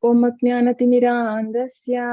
Om Jnanatimirandasya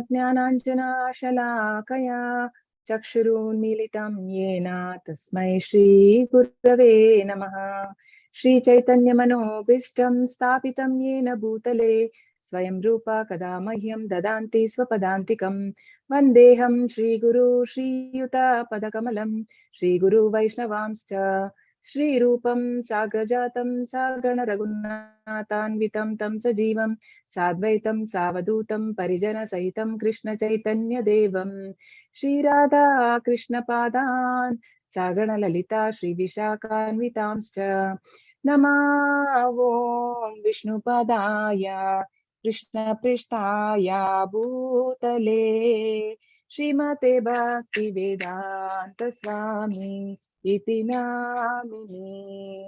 Jnananjanashalakaya Chakshurunmilitam Yena Tasmai Shri Gurave Namaha. Shri Chaitanya Manobishtam Stapitam Yena Bhutale Swayam Rupa Kadamahyam Dadanti Swapadantikam Vandeham Shri Guru Shri Yuta Padakamalam Shri Guru Vaishnavamscha Shri Rupam Sagrajatam Sagana Raghunathanvitam Tam Sajivam Sadvaitam Savadutam Parijana Sahitam Krishna Chaitanya Devam Shri Radha Krishna Padan Sagana Lalita Shri Vishakanvitamscha Namavom Vishnu Padaya Krishna Prishtaya Bhutale Srimate Bhakti Vedanta Swami Iti Namini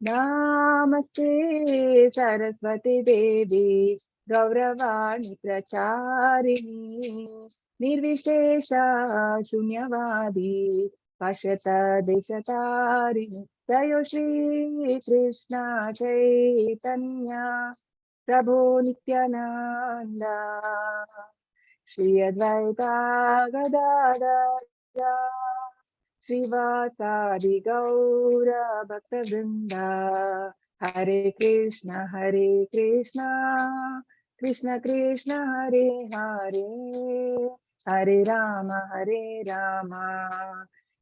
Namaste Saraswati Devi Gauravani Pracharini Nirvishesha Shunyavadi Pashyata Deshatarini Jayo Shri Krishna Chaitanya Prabhu Nityananda Shri Advaita Gadadara Srivasadi Gaura Bhakta Vrinda Hare Krishna Krishna Krishna Hare Hare Hare Rama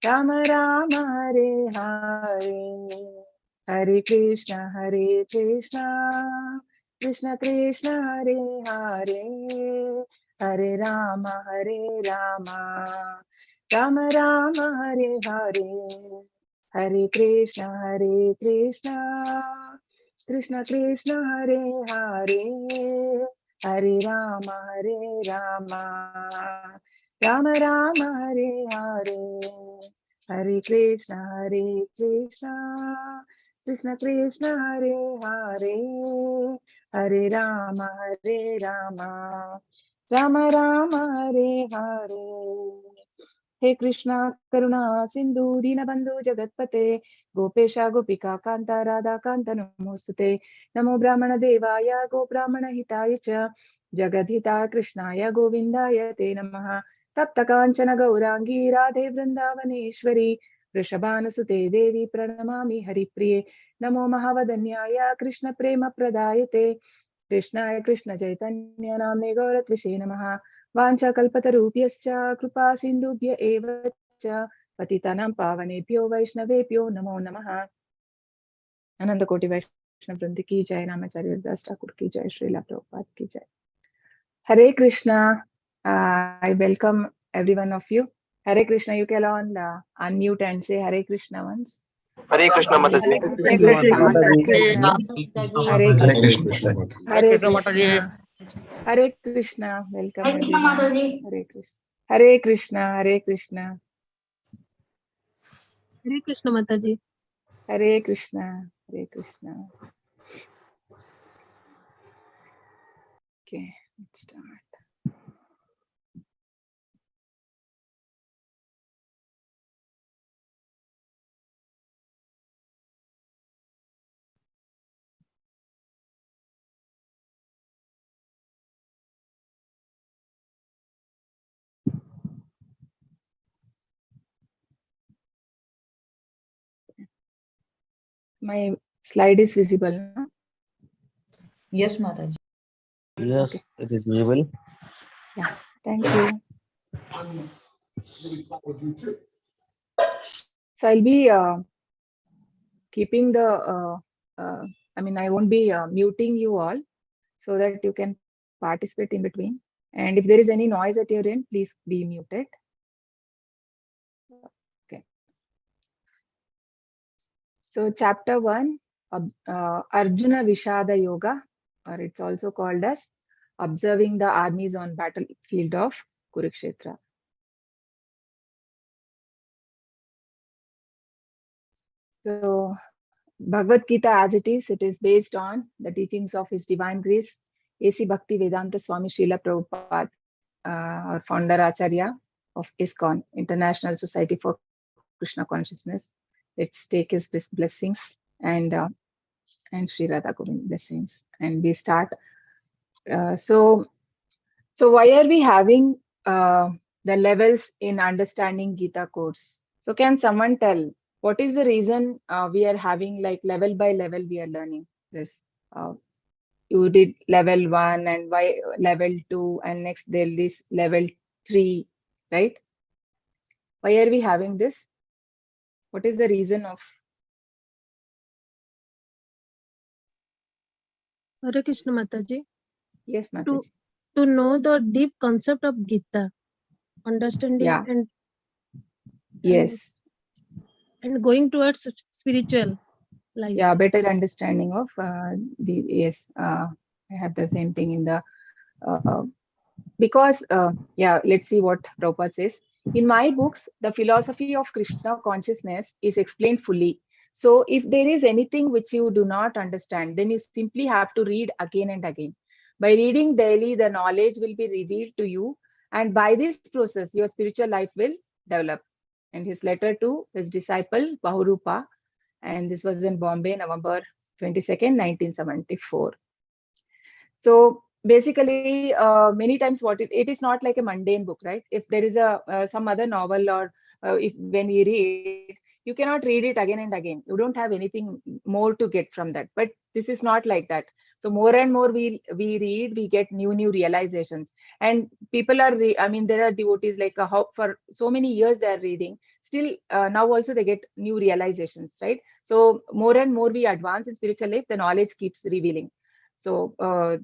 Rama Rama Hare Hare Hare Krishna Krishna Krishna Hare Hare Hare Rama Rama Rama Hare Hare Hare Krishna Krishna Krishna Hare Hare Hare Rama Rama Rama Hare Hare Hare Krishna Krishna Krishna Hare Hare Hare Rama Rama Rama Hare Hare. He Krishna Karuna Sindhu Dinabandhu Jagatpate Gopesha Gopika Kanta Radha Kanta Namostate Namo Brahmana Devaya Go Brahmana Hitaya Cha Jagadhita Krishnaya Govindaya Te Namaha Tapta Kanchana Gaurangi Radhe Vrindavaneshwari Vrishabhanasute Devi Pranamami Haripriye Namo Mahavadanyaya Krishna Prema Pradayate Krishnaya Krishna Chaitanya Namne Gauratvishe Namaha Vancha kalpatarupyascha kripa sindhubhya eva cha patitanam pavanebhyo vaishnavebhyo namo namaha. Ananda Koti Vaishnav Vrindi ki jai, Namacharya Das Thakur ki jai, Srila Prabhupada ki jai. Hare Krishna. I welcome every one of you. Hare Krishna. You can unmute and say Hare Krishna once. Hare Krishna Mataji. Hare Krishna. Hare Krishna. Hare Krishna. Welcome everyone. Hare Krishna. Hare Krishna. Hare Krishna. Hare Krishna Mataji. Hare Krishna. Hare Krishna. Okay, let's start. My slide is visible, no? Yes, Mataji. Yes, Okay. it is visible. Yeah, thank you. So I'll be keeping the, I won't be muting you all so that you can participate in between. And if there is any noise at your end, please be muted. Okay. So chapter 1, Arjuna Vishada Yoga, or it's also called as Observing the Armies on Battlefield of Kurukshetra. So Bhagavad Gita as it is based on the teachings of His Divine Grace, A.C. Bhakti Vedanta Swami Srila Prabhupada, or founder Acharya of ISKCON, International Society for Krishna Consciousness. Let's take his blessings and Sri Radha Govind blessings. And we start So why are we having the levels in understanding Gita course? So can someone tell what is the reason we are having like level by level we are learning this? Uh, you did level 1 and why level 2 and next there is level 3, right? Why are we having this? What is the reason of? Hare Krishna Mataji. Yes, To Mataji. to know the deep concept of Gita, understanding Yeah. and Yes. and going towards spiritual life. Yeah, better understanding of the yes. I have the same thing in the because yeah, let's see what Prabhupada says. In my books, the philosophy of Krishna consciousness is explained fully. So if there is anything which you do not understand, then you simply have to read again and again. By reading daily, the knowledge will be revealed to you, and by this process, your spiritual life will develop. And his letter to his disciple Bahurupa, and this was in Bombay, November 22nd, 1974. So basically, many times what it is not like a mundane book, right? If there is a some other novel or if when we read, you cannot read it again and again. You don't have anything more to get from that. But this is not like that. So more and more we read, we get new realizations. And people are, I mean, there are devotees like how for so many years they are reading. Still, now also they get new realizations, right? So more and more we advance in spiritual life, the knowledge keeps revealing. So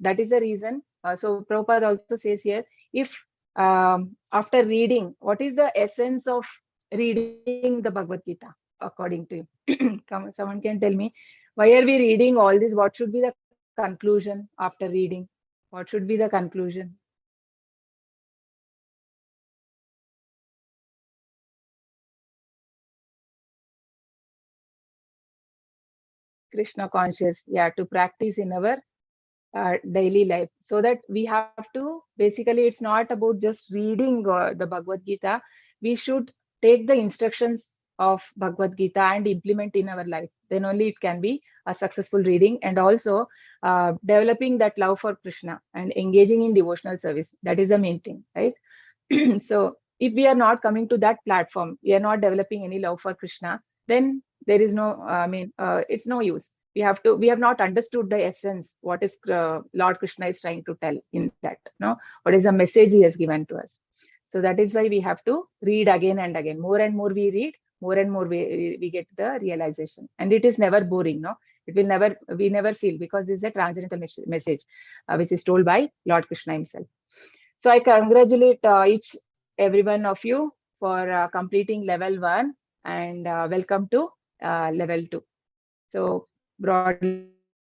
that is the reason. So Prabhupada also says here, if after reading, what is the essence of reading the Bhagavad Gita, according to you? Someone can tell me, why are we reading all this? What should be the conclusion after reading? What should be the conclusion? Krishna conscious, yeah, to practice in our daily life, so that we have to basically, it's not about just reading the Bhagavad Gita. We should take the instructions of Bhagavad Gita and implement in our life. Then only it can be a successful reading, and also developing that love for Krishna and engaging in devotional service. That is the main thing, right? So if we are not coming to that platform, we are not developing any love for Krishna, then there is no, it's no use. We have not understood the essence, what is Lord Krishna is trying to tell in that, no? What is the message he has given to us? So that is why we have to read again and again. More and more we read, more and more we get the realization. And it is never boring, no? It will never, we never feel, because this is a transcendental message which is told by Lord Krishna himself. So I congratulate each every one of you for completing level 1, and welcome to level 2. So broadly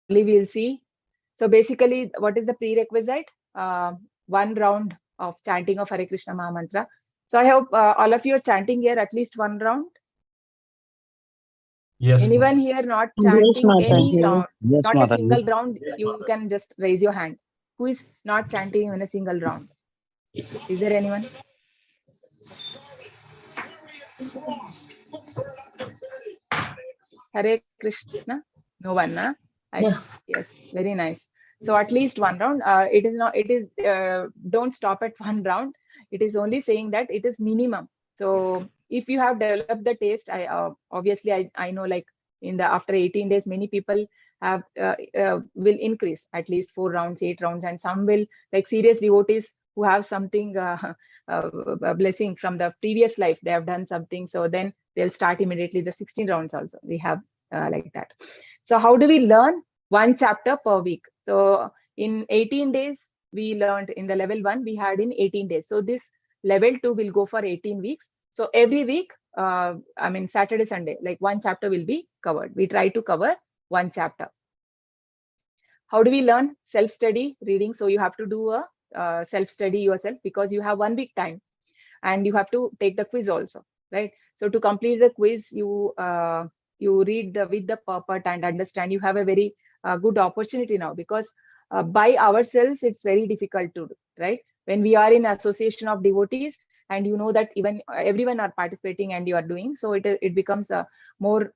we'll see. So basically, what is the prerequisite? One round of chanting of Hare Krishna Mahamantra. So I hope all of you are chanting here at least one round. Yes, Anyone ma'am. here not Yes, chanting any Mataji. round, Yes, not a single Mataji. round, you can just raise your hand. Who is not chanting in a single round? Is there anyone? Hare Krishna? No one, na? Yeah. Yes, very nice. So at least one round. It is not. It is. Don't stop at one round. It is only saying that it is minimum. So if you have developed the taste, I obviously I know, like in the after 18 days, many people have will increase at least 4 rounds, 8 rounds, and some will, like serious devotees who have something a blessing from the previous life. They have done something, so then they'll start immediately the 16 rounds also. We have like that. So how do we learn? One chapter per week. So in 18 days, we learned in the level 1, we had in 18 days. So this level 2 will go for 18 weeks. So every week, I mean, Saturday, Sunday, like one chapter will be covered. We try to cover one chapter. How do we learn? Self-study reading. So you have to do a self-study yourself, because you have 1 week time, and you have to take the quiz also, right? So to complete the quiz, you read with the purport and understand. You have a very good opportunity now, because by ourselves it's very difficult to do, right? When we are in association of devotees, and you know that even everyone are participating and you are doing, so it becomes more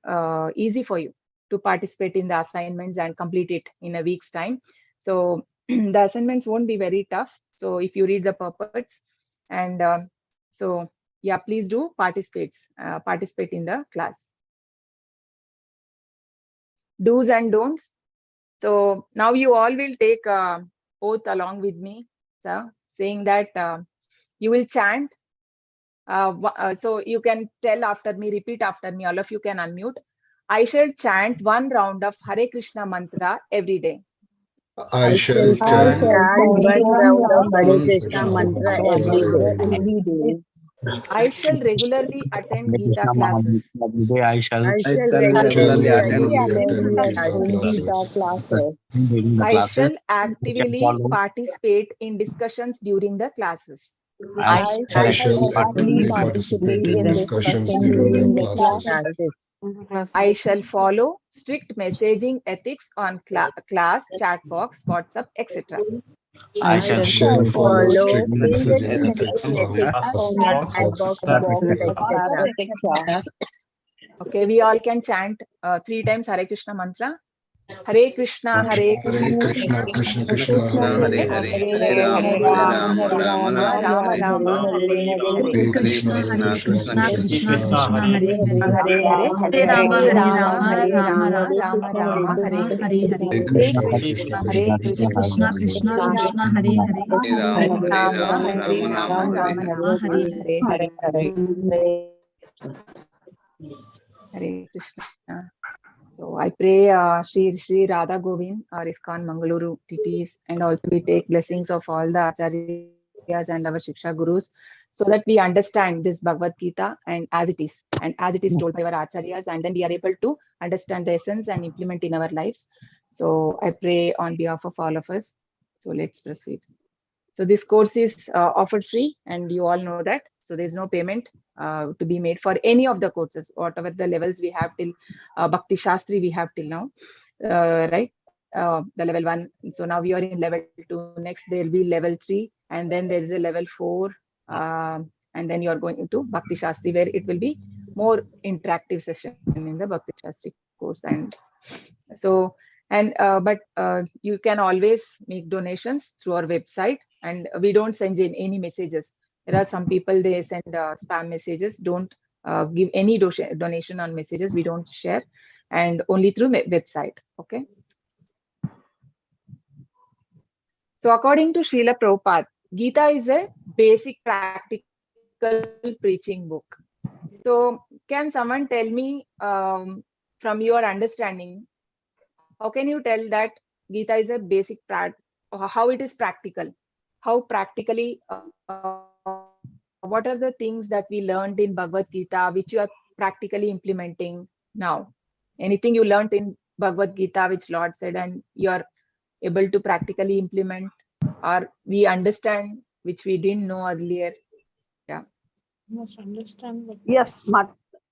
easy for you to participate in the assignments and complete it in a week's time. So the assignments won't be very tough. So if you read the purports, and so yeah, please do participate in the class. Do's and don'ts. So now you all will take oath along with me, saying that you will chant. So you can tell after me, repeat after me. All of you can unmute. I shall chant one round of Hare Krishna mantra every day. I shall chant one round of Hare one Krishna Krishna mantra mantra every day. every day. I shall regularly attend Gita classes. I shall I shall regularly regularly attend attend Gita Gita classes. I shall actively participate in discussions during the classes. I I shall shall actively participate in discussions during the classes. I shall follow strict messaging ethics on class, chat box, WhatsApp, etc. I I shall shall follow follow strict messaging ethics on chat box, WhatsApp, etc. Okay, we all can chant 3 times Hare Krishna mantra. Hare Krishna, Hare Hare Krishna, Krishna, Krishna Hare Hare, Hare Rama, Hare Rama, Rama Hare Rama, Hare Hare. Hare Krishna, Krishna Krishna, Hare Hare, Hare Rama, Hare Rama, Rama Rama, Hare Hare. Hare Hare Krishna, Krishna, Hare Krishna, Krishna Krishna, Hare Rama, Hare Rama, Rama Rama, Hare Hare. Hare Krishna. So I pray Sri Radha Govind, our ISKCON Mangaluru TTs, and also we take blessings of all the Acharyas and our Shiksha Gurus, so that we understand this Bhagavad Gita and as it is told by our Acharyas, and then we are able to understand the essence and implement in our lives. So I pray on behalf of all of us. So let's proceed. So this course is offered free, and you all know that. So there's no payment to be made for any of the courses, whatever the levels we have till Bhakti Shastri we have till now, right? The level 1. So now we are in level 2. Next there will be level 3, and then there is a level 4, and then you are going to Bhakti Shastri, where it will be more interactive session in the Bhakti Shastri course. And so, and but you can always make donations through our website, and we don't send in any messages. There are some people, they send spam messages. Don't give any donation on messages. We don't share, and only through website. Okay. So according to Srila Prabhupada, Gita is a basic practical preaching book. So can someone tell me from your understanding, how can you tell that Gita is a basic how it is practical? How practically, what are the things that we learned in Bhagavad Gita which you are practically implementing now? Anything you learned in Bhagavad Gita which Lord said and you are able to practically implement, or we understand which we didn't know earlier? Yeah. Must understand what. Yes,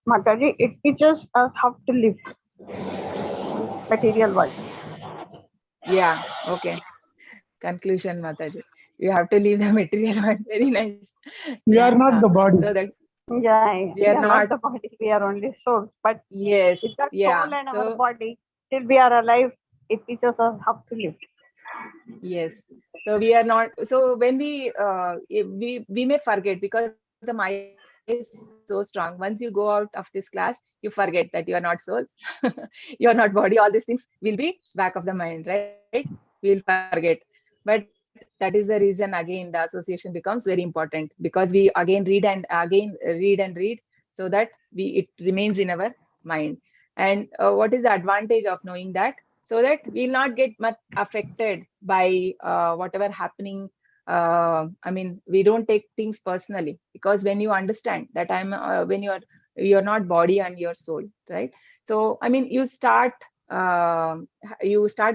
Mataji, it teaches us how to live material world. Yeah. Okay. Conclusion, Mataji. You have to leave the material one. Very nice. We are not the body. So that Yeah, we are not the body, we are only souls. But yes. with our Yeah. soul and So our body, till we are alive, it teaches us how to live. yes. So we are not. So when we may forget, because the mind is so strong. Once you go out of this class, you forget that you are not soul, you are not body. All these things will be back of the mind, right? We'll forget. But that is the reason again the association becomes very important, because we again read and read, so that it remains in our mind. And what is the advantage of knowing that? So that we'll not get much affected by whatever happening. I mean, we don't take things personally, because when you understand that when you're not body and your soul, right? So I mean, you start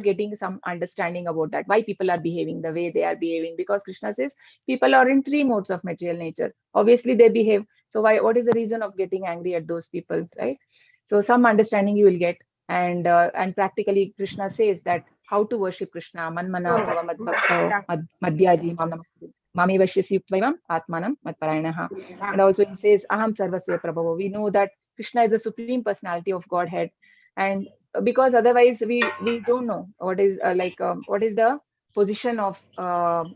getting some understanding about that, why people are behaving the way they are behaving, because Krishna says people are in 3 modes of material nature. Obviously they behave. So what is the reason of getting angry at those people, right? So some understanding you will get. And practically Krishna says that how to worship Krishna. Manmana bhava madbhakto madhyaji mam namaste mami vashyasi yuktvaimam atmanam madparayanaha. And also he says aham sarvasya prabhavo. We know that Krishna is the supreme personality of Godhead, and because otherwise we don't know what is what is the position of God,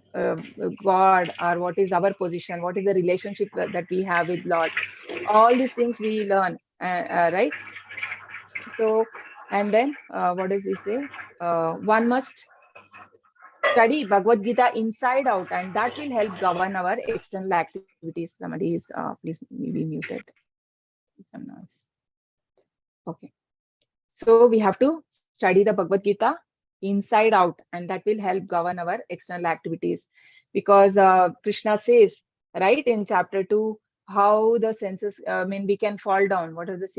or what is our position, what is the relationship that we have with Lord. All these things we learn, right? So, and then what does he say? One must study Bhagavad Gita inside out, and that will help govern our external activities. Somebody is, please be muted. Some noise. Okay. So we have to study the Bhagavad Gita inside out, and that will help govern our external activities. Because Krishna says, right, in chapter 2, how the senses, we can fall down. What are the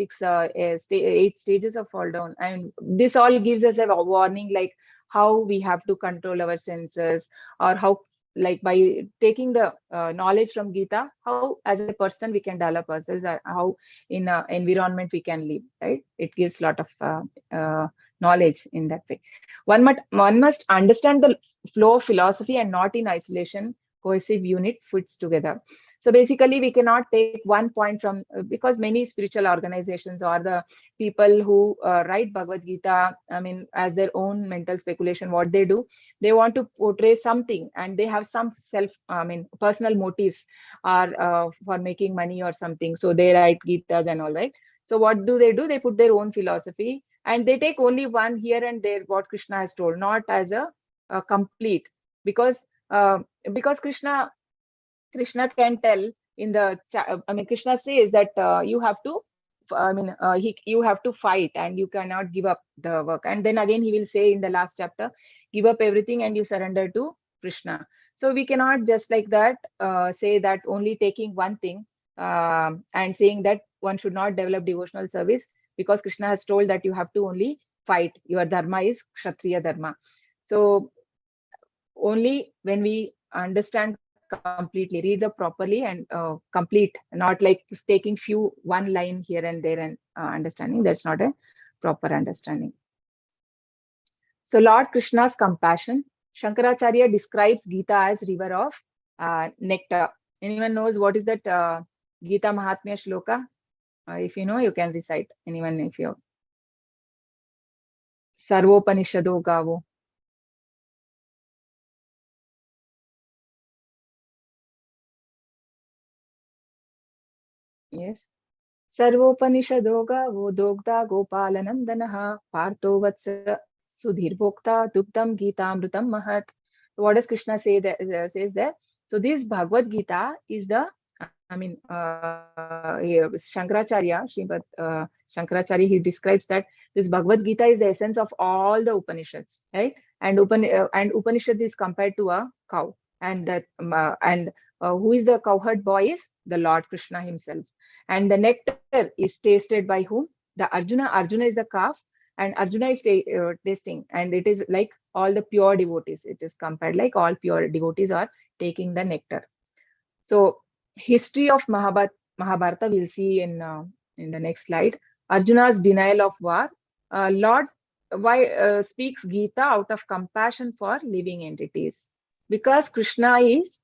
8 stages of fall down? And this all gives us a warning, like how we have to control our senses, or how, like, by taking the knowledge from Gita, how as a person we can develop ourselves, or how in environment we can live, right? It gives a lot of knowledge in that way. One must understand the flow of philosophy, and not in isolation. Cohesive unit fits together. So basically, we cannot take one point from, because many spiritual organizations or the people who write Bhagavad Gita, as their own mental speculation, what they do, they want to portray something, and they have some personal motives, or for making money or something. So they write Gitas and all, right? So what do? They put their own philosophy, and they take only one here and there what Krishna has told, not as a complete. Because Krishna can tell in the, Krishna says that you have to, you have to fight, and you cannot give up the work. And then again, he will say in the last chapter, give up everything and you surrender to Krishna. So we cannot just like that say that only taking one thing, and saying that one should not develop devotional service, because Krishna has told that you have to only fight. Your dharma is Kshatriya dharma. So only when we understand completely, read the properly and complete, not like taking one line here and there and understanding. That's not a proper understanding. So Lord Krishna's compassion, Shankaracharya describes Gita as river of nectar. Anyone knows what is that Gita Mahatmya shloka? If you know, you can recite. Anyone, if you Sarvopanishado Gavo. Yes. Sarvopanishado Gavo Dogda Gopalanam Danaha Partho Vatsa Sudhirbhokta Dugdam Gita Amrutam Mahat. What does Krishna say there, says there? So this Bhagavad Gita is the, Shankaracharya, Shankaracharya, he describes that this Bhagavad Gita is the essence of all the Upanishads, right? And Upanishad is compared to a cow, and that who is the cowherd boy is the Lord Krishna himself. And the nectar is tasted by whom? The Arjuna. Arjuna is the calf, and Arjuna is tasting, and it is like all the pure devotees. It is compared like all pure devotees are taking the nectar. So history of Mahabharata we'll see in the next slide. Arjuna's denial of war. Lord speaks Gita out of compassion for living entities, because Krishna is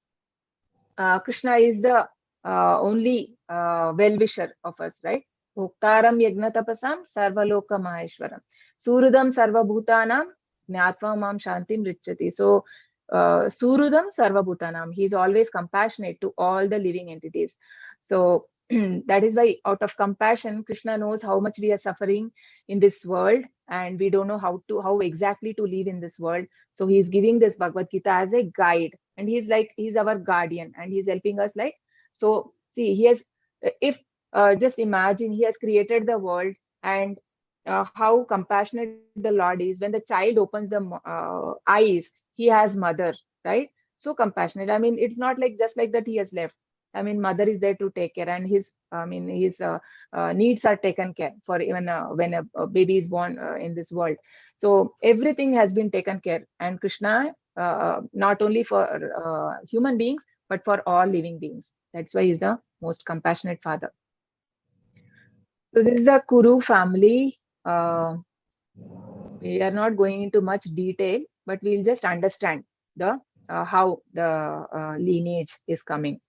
the only well-wisher of us, right? Bhoktaram yagnatapasam sarvaloka maheshwaram surudam sarvabhutanam jnatva mam shantim richati. So surudam sarvabhutanam, he is always compassionate to all the living entities. So that is why out of compassion, Krishna knows how much we are suffering in this world, and we don't know how exactly to live in this world. So he is giving this Bhagavad Gita as a guide, and he's our guardian, and he's helping us like. So see, he has, if just imagine, he has created the world, and how compassionate the Lord is. When the child opens the eyes, he has mother, right? So compassionate. It's not like just like that he has left. Mother is there to take care, and his needs are taken care for, even when a baby is born in this world. So everything has been taken care, and Krishna, not only for human beings, but for all living beings. That's why he's the most compassionate father. So this is the Kuru family. We are not going into much detail, but we'll just understand the how the lineage is coming,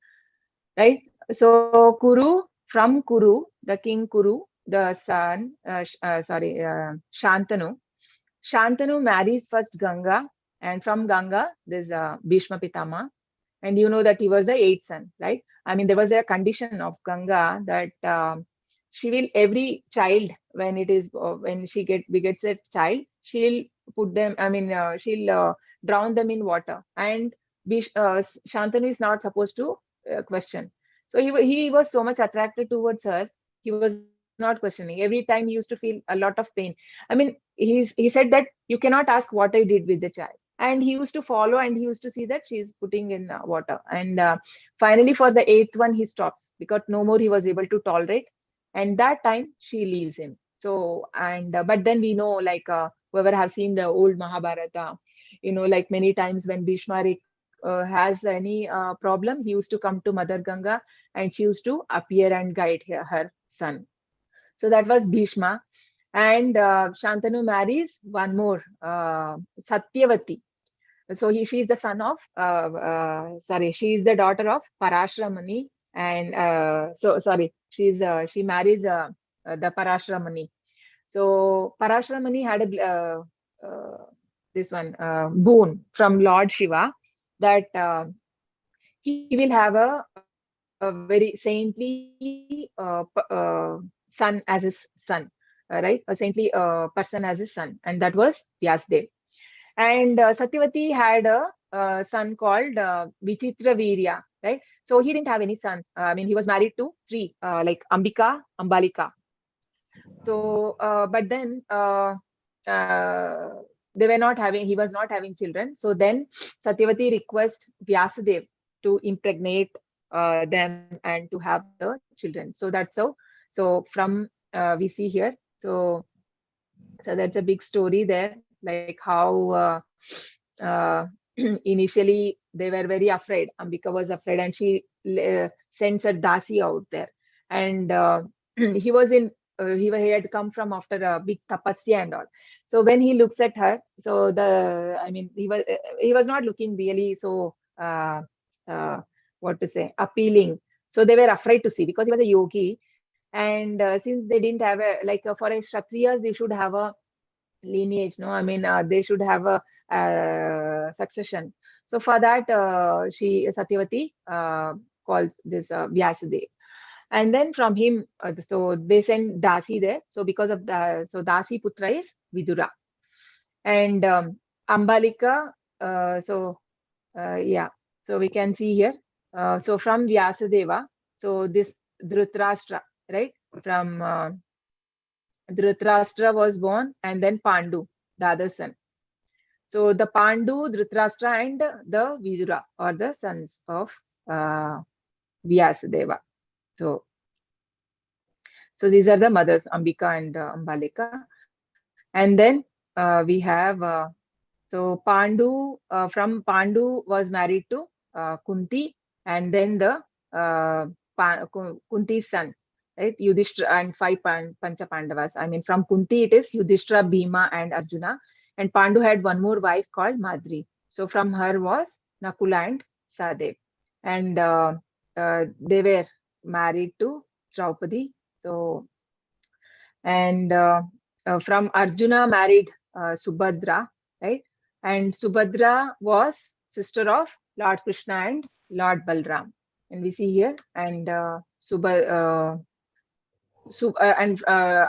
right? So Kuru, from Kuru, the king Kuru, the son, Shantanu. Shantanu marries first Ganga, And from Ganga, there's Bhishma Pitama. And you know that he was the eighth son, right? I mean, there was a condition of Ganga that she will, every child, when it is, when she begets a child, she'll put them, I mean, she'll drown them in water. And Shantanu is not supposed to question. So he was so much attracted towards her. He was not questioning. Every time he used to feel a lot of pain. I mean, he said that you cannot ask what I did with the child. And he used to follow and he used to see that she's putting in water. And finally, for the eighth one, he stops because no more he was able to tolerate. And that time she leaves him. So, and but then we know, like whoever have seen the old Mahabharata, you know, like many times when Bhishma has any problem, he used to come to Mother Ganga and she used to appear and guide her son. So that was Bhishma. And Shantanu marries one more, Satyavati. So she is the son of, she is the daughter of Parashramani. And she marries the Parashramani. So Parashramani had a boon from Lord Shiva that he will have a very saintly son as his son, right? A saintly person as his son, and that was Vyasdev. And Satyavati had a son called Vichitra Virya, right? So he didn't have any sons. I mean, he was married to three, like Ambika, Ambalika. So, but then they were not having, he was not having children. So then Satyavati requests Vyasadev to impregnate them and to have the children. So that's how. So from we see here. So that's a big story there, like how initially they were very afraid. Ambika was afraid, and she sends her Dasi out there. And he was in. He had come from after a big tapasya and all. So when he looks at her, so he was not looking really so what to say, appealing. So they were afraid to see because he was a yogi. And since they didn't have for a Kshatriyas, they should have a lineage, no? I mean, they should have a succession. So for that, Satyavati calls this Vyasadev. And then from him, so they send Dasi there. So because of the, so Dasi Putra is Vidura. And Ambalika, so we can see here. So from Vyasadeva, so this Dhritarashtra, right? From Dhritarashtra was born, and then Pandu, the other son. So the Pandu, Dhritarashtra, and the Vidura are the sons of Vyasadeva. So these are the mothers, Ambika and Ambalika. And then we have, so Pandu, from Pandu was married to Kunti, and then the Kunti's son, right? Yudhishthira and five Pancha Pandavas. I mean, from Kunti it is Yudhishthira, Bhima, and Arjuna. And Pandu had one more wife called Madri. So from her was Nakula and Sadev. And they were married to Draupadi. So, and from Arjuna married Subhadra, right? And Subhadra was sister of Lord Krishna and Lord Balram. And we see here, and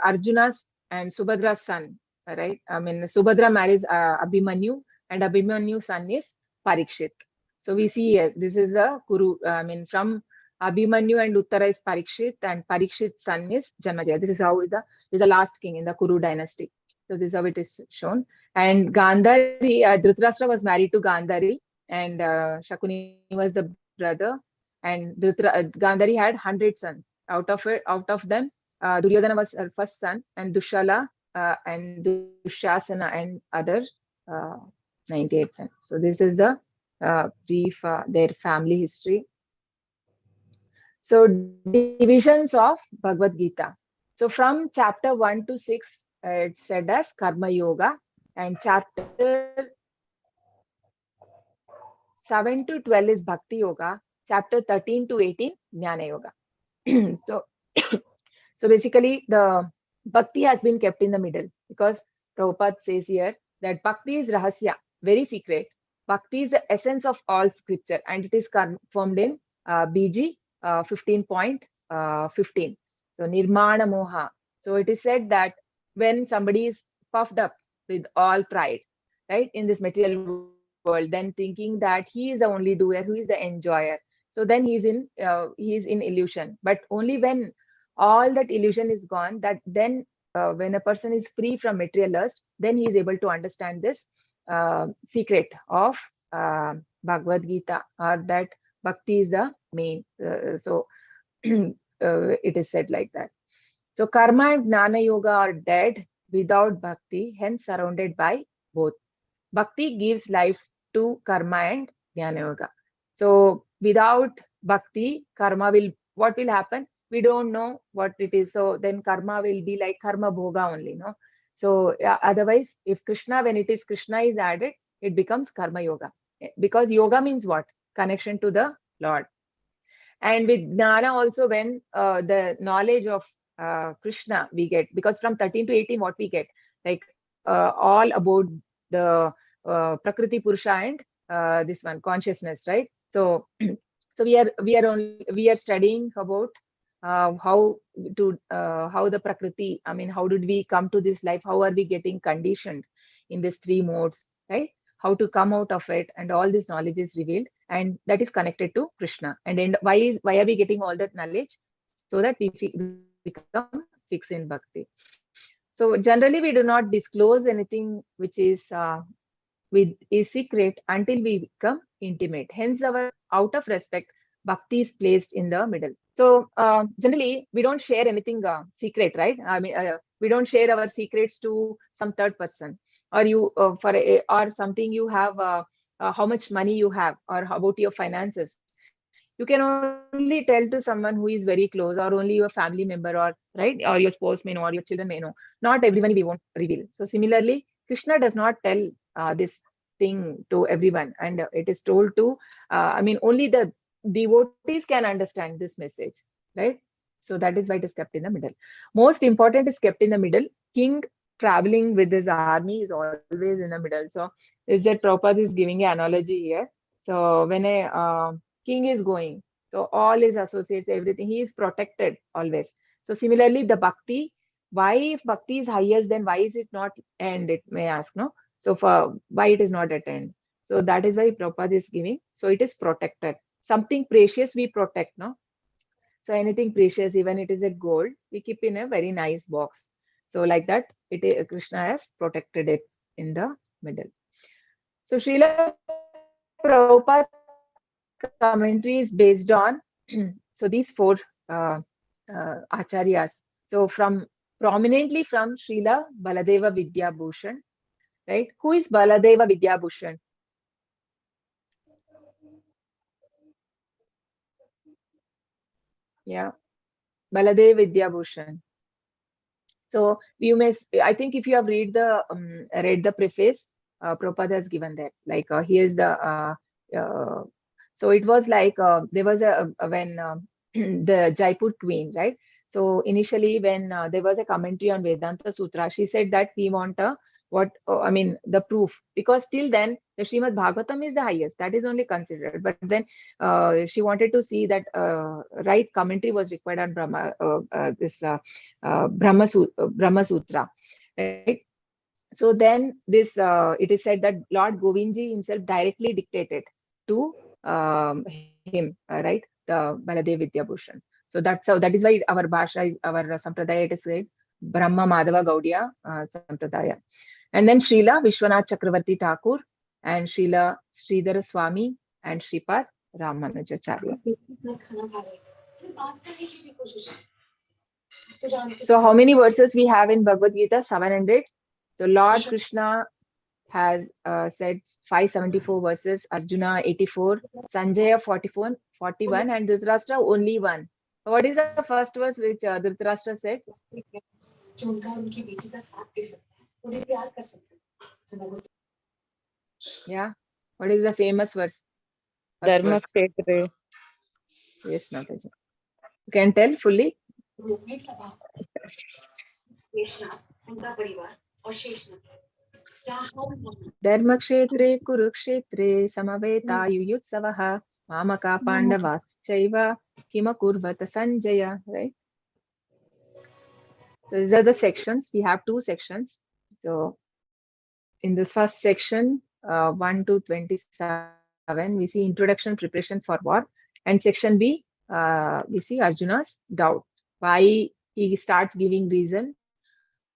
Arjuna's and Subhadra's son, right? I mean, Subhadra marries Abhimanyu, and Abhimanyu's son is Parikshit. So we see here, this is a Kuru, I mean, from Abhimanyu and Uttara is Parikshit, and Parikshit's son is Janmajaya. This is how is the last king in the Kuru dynasty. So this is how it is shown. And Gandhari, Dhritarashtra was married to Gandhari, and Shakuni was the brother. And Gandhari had 100 sons. Out of them, Duryodhana was her first son, and Dushala and Dushasana and other 98 sons. So this is the brief their family history. So divisions of Bhagavad Gita. So from chapter 1 to 6, it's said as Karma Yoga, and chapter 7 to 12 is Bhakti Yoga, chapter 13 to 18 Jnana Yoga. So basically the Bhakti has been kept in the middle because Prabhupada says here that Bhakti is Rahasya, very secret. Bhakti is the essence of all scripture, and it is confirmed in BG 15.15. So Nirmana Moha. So it is said that when somebody is puffed up with all pride, right, in this material world, then thinking that he is the only doer, who is the enjoyer. So then he is in illusion. But only when all that illusion is gone, that then when a person is free from material lust, then he is able to understand this secret of Bhagavad Gita, or that bhakti is the main. So it is said like that. So karma and jnana yoga are dead without bhakti, hence surrounded by both. Bhakti gives life to karma and jnana yoga. So without bhakti, what will happen? We don't know what it is. So then karma will be like karma bhoga only, no? So otherwise, if Krishna, when it is Krishna is added, it becomes karma yoga. Because yoga means what? Connection to the Lord. And with jnana also, when the knowledge of Krishna we get, because from 13 to 18 what we get, like all about the Prakriti Purusha and this one consciousness, right? So so we are studying about how the Prakriti, I mean, how did we come to this life? How are we getting conditioned in these three modes, right? How to come out of it, and all this knowledge is revealed, and that is connected to Krishna. And why are we getting all that knowledge? So that we become fixed in bhakti. So generally we do not disclose anything which is secret until we become intimate. Hence our, out of respect, bhakti is placed in the middle. So generally we don't share anything secret, right? I mean, we don't share our secrets to some third person, or you or something you have, how much money you have, or how about your finances. You can only tell to someone who is very close, or only your family member, or right, or your spouse may know, or your children may know. Not everyone we won't reveal. So similarly, Krishna does not tell this thing to everyone, and it is told to, I mean, only the devotees can understand this message, right? So that is why it is kept in the middle. Most important is kept in the middle. King traveling with his army is always in the middle. So is that Prabhupada is giving an analogy here. So when a king is going, so all his associates, everything, he is protected always. So similarly, the bhakti, why, if bhakti is highest, then why is it not end? It may ask, no? So for why it is not at end? So that is why Prabhupada is giving. So it is protected. Something precious we protect, no? So anything precious, even it is a gold, we keep in a very nice box. So like that, Krishna has protected it in the middle. So Srila Prabhupada commentary is based on so these four acharyas. So prominently from Srila Baladeva Vidya Bhushan, right? Who is Baladeva Vidya Bhushan? Yeah, Baladeva Vidya Bhushan. So you may, I think if you have read the preface, Prabhupada has given that. Like here's the so it was like there was when the Jaipur queen, right? So initially when there was a commentary on Vedanta Sutra, she said that we want I mean the proof, because till then the Srimad Bhagavatam is the highest, that is only considered. But then she wanted to see that right commentary was required on Brahma Sutra, right? So then this it is said that Lord Govindji himself directly dictated to him, right? The Baladev Vidya Bhushan. So that's how, that is why our Bhasha is, our Sampradaya, it is said Brahma Madhava Gaudiya Sampradaya. And then Srila Vishwanath Chakravarti Thakur and Srila Sridhara Swami and Sripad Ramanujacharya. So how many verses we have in Bhagavad Gita? 700. So Lord Krishna has said 574 verses, Arjuna 84, Sanjaya 41, and Dhritarashtra only one. So what is the first verse which Dhritarashtra said? Yeah. What is the famous verse? Dharma Kshetre. Yes, Mataji. You can tell fully? Dharmakshetre Kurukshetre Samaveta Yuyutsavaha Mamaka Pandavaschaiva Kimakurvata Sanjaya. Right? So these are the sections. We have two sections. So in the first section, 1 to 27, we see introduction, preparation for war. And section B, we see Arjuna's doubt. Why he starts giving reason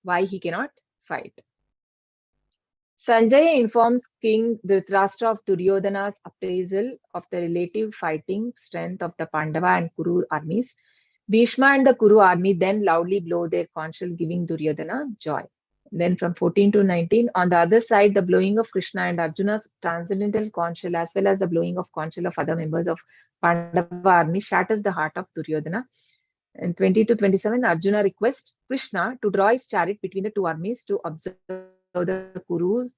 why he cannot fight. Sanjaya informs King Dhritarashtra of Duryodhana's appraisal of the relative fighting strength of the Pandava and Kuru armies. Bhishma and the Kuru army then loudly blow their conch shell, giving Duryodhana joy. Then from 14 to 19, on the other side, the blowing of Krishna and Arjuna's transcendental conch shell, as well as the blowing of conch shell of other members of Pandava army, shatters the heart of Duryodhana. And 20 to 27, Arjuna requests Krishna to draw his chariot between the two armies to observe the Kurus.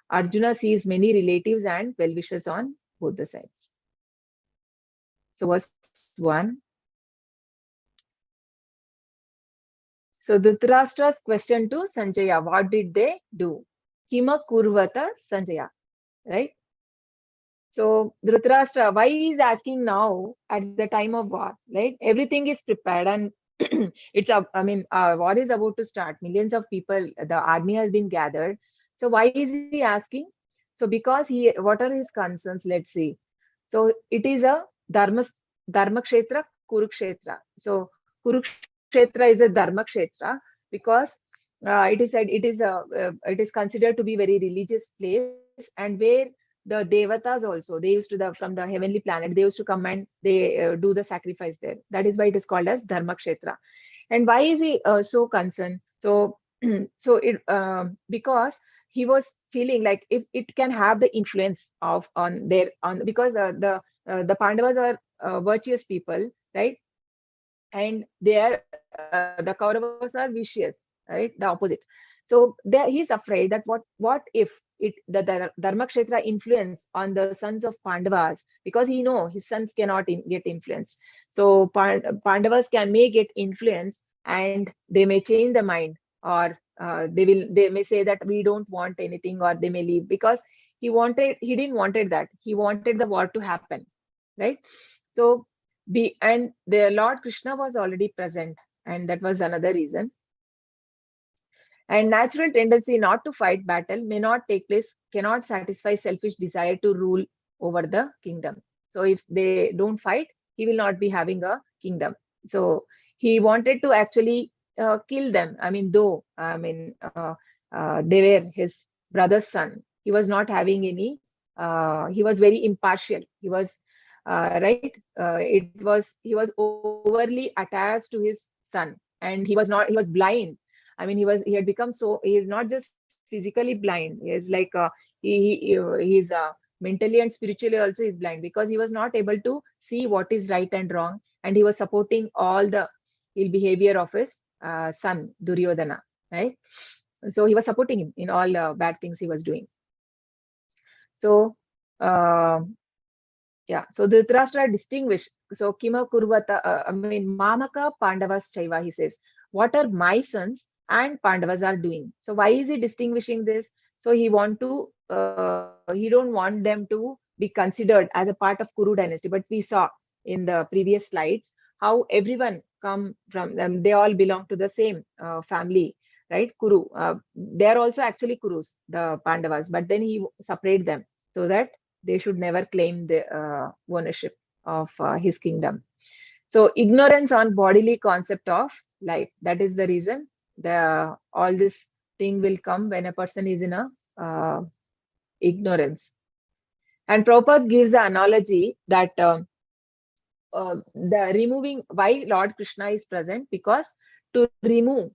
Arjuna sees many relatives and well-wishers on both the sides. So verse 1. So Dhritarashtra's question to Sanjaya, what did they do? Kima kurvata Sanjaya, right? So Dhritarashtra, why he is asking now at the time of war, right? Everything is prepared and it's up. I mean, war is about to start. Millions of people, the army has been gathered. So why is he asking? So because what are his concerns? Let's see. So it is a Dharmakshetra, Kurukshetra. So Kurukshetra is a Dharmakshetra because it is said it is considered to be very religious place, and where the devatas also, they used to from the heavenly planet, they used to come and they do the sacrifice there. That is why it is called as Dharmakshetra. And why is he so concerned? So so it because he was feeling like if it can have the influence of on because the Pandavas are virtuous people, right? And they are the Kauravas are vicious, right? The opposite. So there he's afraid that what if the Dharmakshetra influence on the sons of Pandavas, because he know his sons cannot get influenced. So Pandavas may get influence and they may change the mind, or they may say that we don't want anything, or they may leave, because he didn't wanted that. He wanted the war to happen, right? So and the Lord Krishna was already present, and that was another reason. And natural tendency not to fight battle may not take place, cannot satisfy selfish desire to rule over the kingdom. So if they don't fight, he will not be having a kingdom. So he wanted to actually kill them. I mean, though they were his brother's son, he was not having any. He was very impartial. He was right. He was overly attached to his son, and he was not. He was blind. I mean, he had become so. He is not just physically blind. He is like he's mentally and spiritually also is blind, because he was not able to see what is right and wrong, and he was supporting all the ill behavior of his son Duryodhana, right? So he was supporting him in all bad things he was doing. So yeah, so Dhritarashtra distinguished. So Kima Kurvata, Mamaka Pandavas Chaiva, he says, what are my sons and Pandavas are doing? So why is he distinguishing this? So he don't want them to be considered as a part of Kuru dynasty. But we saw in the previous slides how everyone come from them. They all belong to the same family, right? Kuru. They are also actually Kurus, the Pandavas, but then he separate them so that they should never claim the ownership of his kingdom. So ignorance on bodily concept of life. That is the reason all this thing will come when a person is in a ignorance. And Prabhupada gives an analogy that the removing, why Lord Krishna is present, because to remove,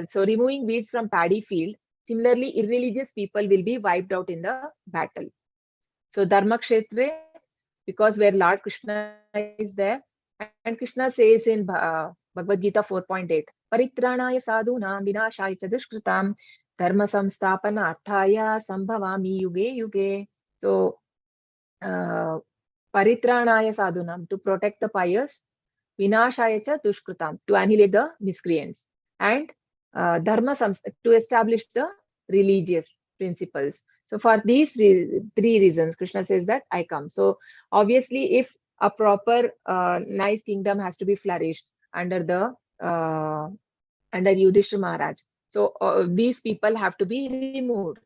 so removing weeds from paddy field, similarly irreligious people will be wiped out in the battle. So Dharmakshetra, because where Lord Krishna is there, and Krishna says in Bhagavad Gita 4.8, Paritranaya sadhunam vinashaya cha dushkritam dharma samstapana arthaya sambhavami yuge yuge. So Paritranaya sadhunam, to protect the pious, vinashaya cha dushkritam, to annihilate the miscreants, and dharma to establish the religious. principles. So for these three reasons, Krishna says that I come. So obviously, if a proper nice kingdom has to be flourished under the under Yudhishthira Maharaj, so these people have to be removed.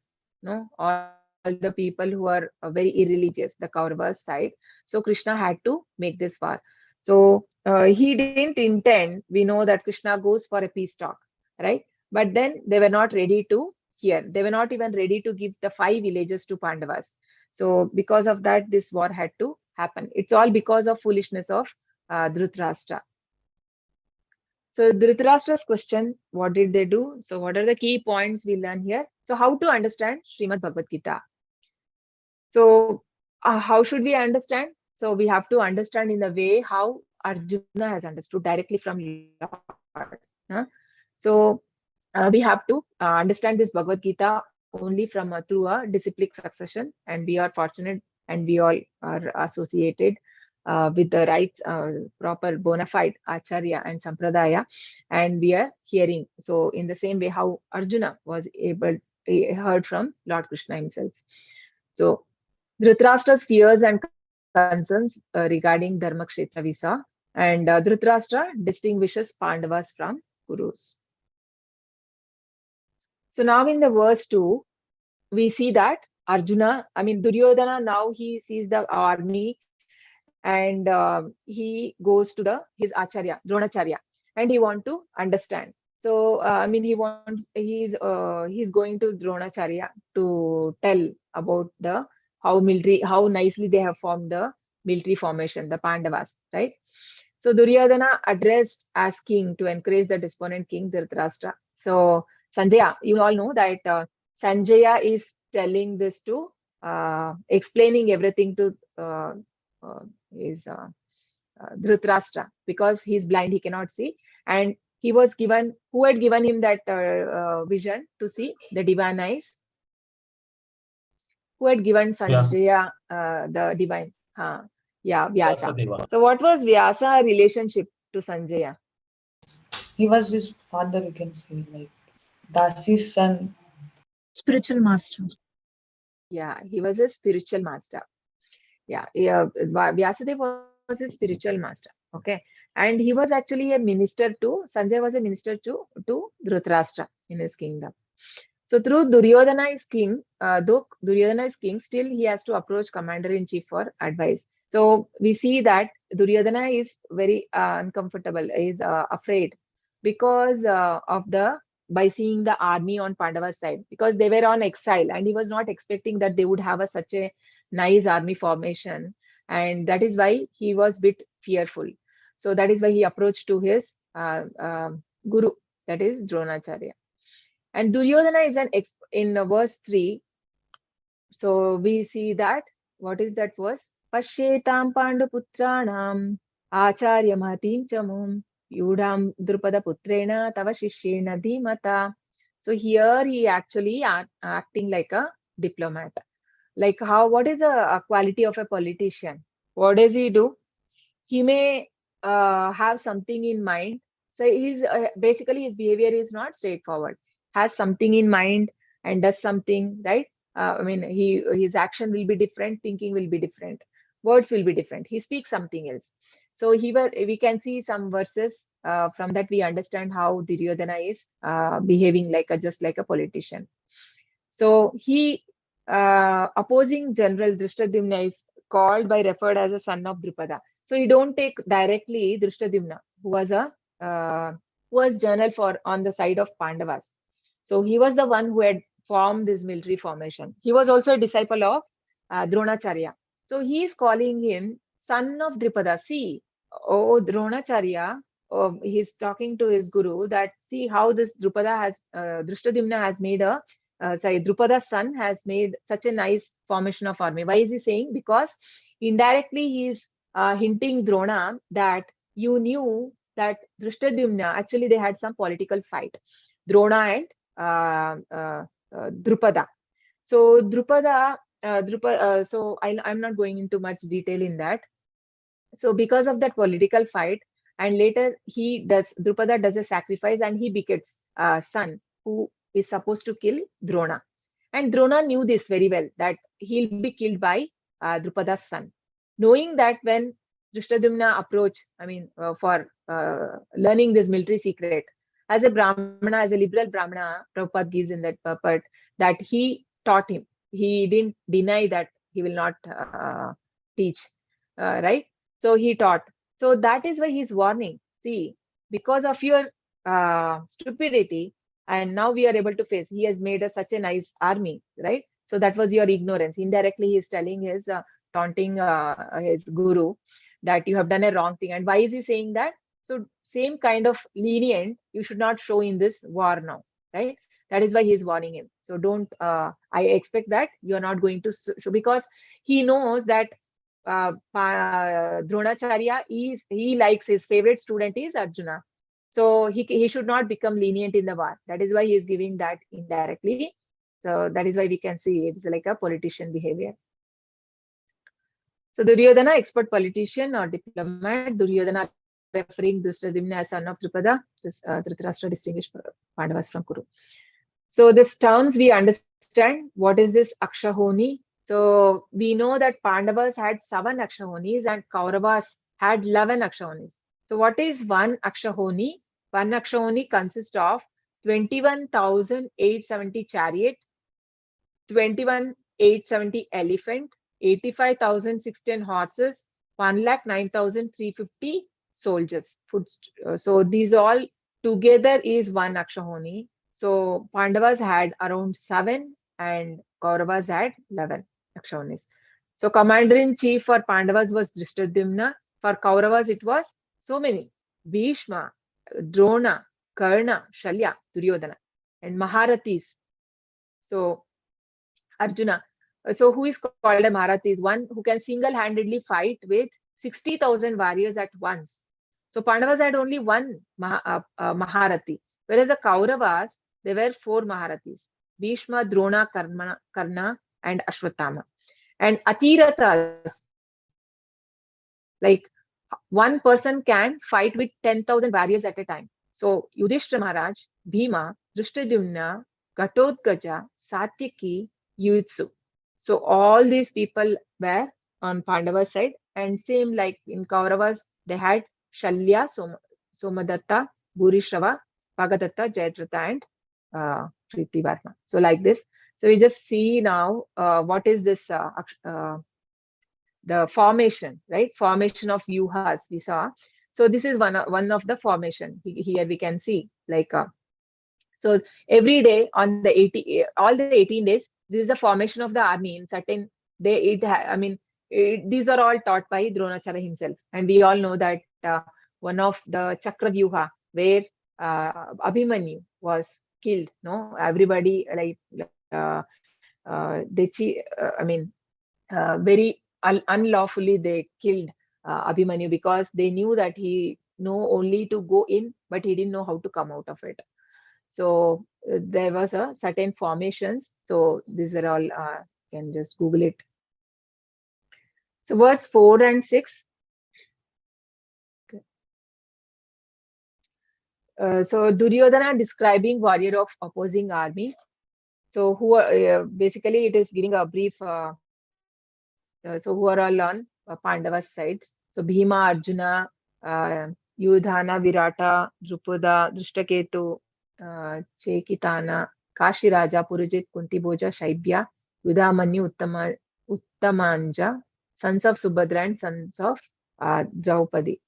No, all the people who are very irreligious, the Kauravas side. So Krishna had to make this war. So he didn't intend. We know that Krishna goes for a peace talk, right? But then they were not ready to hear. They were not even ready to give the 5 villages to Pandavas. So because of that, this war had to happen. It's all because of foolishness of Dhritarashtra. So Dhritarashtra's question, what did they do? So what are the key points we learn here? So how to understand Srimad Bhagavad Gita? So how should we understand? So we have to understand in the way how Arjuna has understood directly from Lord. So we have to understand this Bhagavad Gita only from through a disciplic succession, and we are fortunate and we all are associated with the right proper bona fide acharya and sampradaya, and we are hearing. So in the same way how Arjuna was able heard from Lord Krishna himself. So Dhritarashtra's fears and concerns regarding Dharmakshetra visa, and Dhritarashtra distinguishes Pandavas from Kurus. So now in the verse 2, we see that Duryodhana, now he sees the army, and he goes to his Acharya, Dronacharya, and he want to understand. So he's going to Dronacharya to tell about how nicely they have formed the military formation, the Pandavas, right? So Duryodhana addressed as king to encourage the despondent king Dhritarashtra. So Sanjaya, you all know that Sanjaya is telling this to explaining everything to his Dhritarashtra, because he's blind, he cannot see, and he was given, who had given him that vision to see the divine eyes? Who had given Sanjaya the divine? Vyasa. So what was Vyasa relationship to Sanjaya? He was his father, you can say, like Dasi's son. Spiritual master. Yeah, he was a spiritual master. Vyasadeva was a spiritual master. Okay. And he was actually a minister to, Sanjay was a minister to Dhritarashtra in his kingdom. So through Duryodhana is king, though Duryodhana is king, still he has to approach commander-in-chief for advice. So we see that Duryodhana is very uncomfortable, is afraid because by seeing the army on Pandava's side, because they were on exile, and he was not expecting that they would have such a nice army formation, and that is why he was a bit fearful. So that is why he approached to his guru, that is Dronacharya. And Duryodhana is in verse 3. So we see that, what is that verse? Pashyetam Panduputranam Acharya Mahatim Chamum Yudham Drupada Putrena Tava Shishyena Dhimata. So here he actually acting like a diplomat. Like what is a quality of a politician? What does he do? He may have something in mind. So he's basically his behavior is not straightforward. Has something in mind and does something, right? His action will be different, thinking will be different, words will be different. He speaks something else. So we can see some verses from that we understand how Duryodhana is behaving just like a politician. So he opposing general Drishtadyumna is referred as a son of Drupada. So he don't take directly Drishtadyumna, who was general on the side of Pandavas. So he was the one who had formed this military formation. He was also a disciple of Dronacharya. So he is calling him son of Drupada. See, Dronacharya, he's talking to his guru that see how this Drishtadyumna has made Drupada's son has made such a nice formation of army. Why is he saying? Because indirectly he is hinting Drona that you knew that Drishtadyumna, actually they had some political fight, Drona and Drupada. So so I'm not going into much detail in that. So because of that political fight, and later Drupada does a sacrifice and he begets a son who is supposed to kill Drona. And Drona knew this very well, that he'll be killed by Drupada's son. Knowing that, when Drishtadyumna approached, for learning this military secret, as a Brahmana, as a liberal Brahmana, Prabhupada gives in that part that he taught him. He didn't deny that he will not teach, right? So he taught. So that is why he's warning. See, because of your stupidity, and now we are able to face. He has made us such a nice army, right? So that was your ignorance. Indirectly, he is telling his taunting his guru that you have done a wrong thing. And why is he saying that? So same kind of lenient you should not show in this war now, right? That is why he is warning him. So don't. I expect that you are not going to show, because he knows that Dronacharya he likes, his favorite student is Arjuna. So he should not become lenient in the war. That is why he is giving that indirectly. So that is why we can see it's like a politician behavior. So Duryodhana, expert politician or diplomat. Duryodhana referring Drishtadyumna as son of Drupada. Dhritarashtra distinguished Pandavas from Kuru. So these terms we understand. What is this Akshahoni? So we know that Pandavas had 7 Akshahonis and Kauravas had 11 Akshahonis. So what is one Akshahoni? One Akshahoni consists of 21,870 chariot, 21,870 elephant, 85,016 horses, 1,09,350 soldiers. So these all together is one Akshahoni. So Pandavas had around 7 and Kauravas had 11 Akshahonis. So commander-in-chief for Pandavas was Drishtadyumna. For Kauravas it was so many: Bhishma, Drona, Karna, Shalya, Duryodhana, and Maharathis. So Arjuna. So who is called a Maharathi? Is one who can single-handedly fight with 60,000 warriors at once. So Pandavas had only one Maharathi, whereas the Kauravas, there were 4 Maharathis: Bhishma, Drona, Karna, and Ashwatthama. And Atirathas, like one person can fight with 10,000 warriors at a time. So Yudhishthira Maharaj, Bhima, Drishtadyumna, Ghatotkacha, Satyaki, Yuyutsu. So all these people were on Pandava's side, and same like in Kauravas, they had Shalya, Somadatta, Bhurishrava, Bhagadatta, Jayadratha, and Pritivarma. So like this. So we just see now what is this the formation, right? Formation of Vyuhas we saw. So this is one of the formation. Here we can see like so every day on the all the 18 days, this is the formation of the army in certain day. These are all taught by Dronacharya himself, and we all know that one of the Chakra Vyuha where Abhimanyu was killed. No, everybody like very unlawfully they killed Abhimanyu because they knew that he know only to go in, but he didn't know how to come out of it. So there was a certain formations. So these are all, can just Google it. So verse 4 and 6. Okay. So Duryodhana describing warrior of opposing army. So who are basically it is giving a brief. So who are all on Pandava's sides. So Bhima, Arjuna, Yudhana, Virata, Drupada, Drishtaketu, Chekitana, Kashiraja, Purujit, Kuntibhoja, Shaibya, Yudhamanyu, Uttamanja, sons of Subhadra and sons of Draupadi.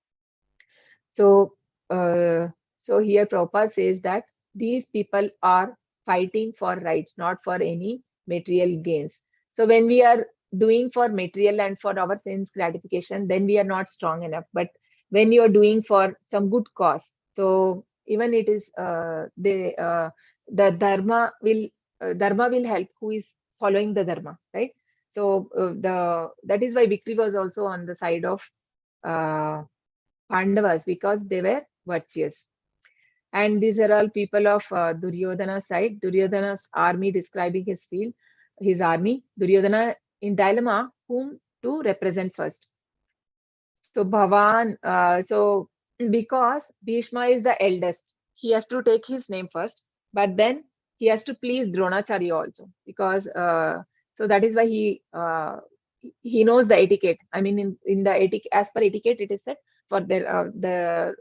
So, so here Prabhupada says that these people are fighting for rights, not for any material gains. So when we are doing for material and for our sense gratification, then we are not strong enough. But when you are doing for some good cause, so even it is the dharma will help who is following the dharma, right? So that is why victory was also on the side of Pandavas, because they were virtuous. And these are all people of Duryodhana's side. Duryodhana's army describing his army. Duryodhana in dilemma whom to represent first. So Bhavan, so because Bhishma is the eldest, he has to take his name first, but then he has to please Dronacharya also, because so that is why he knows the etiquette. I mean, in the etiquette, as per etiquette, it is said for the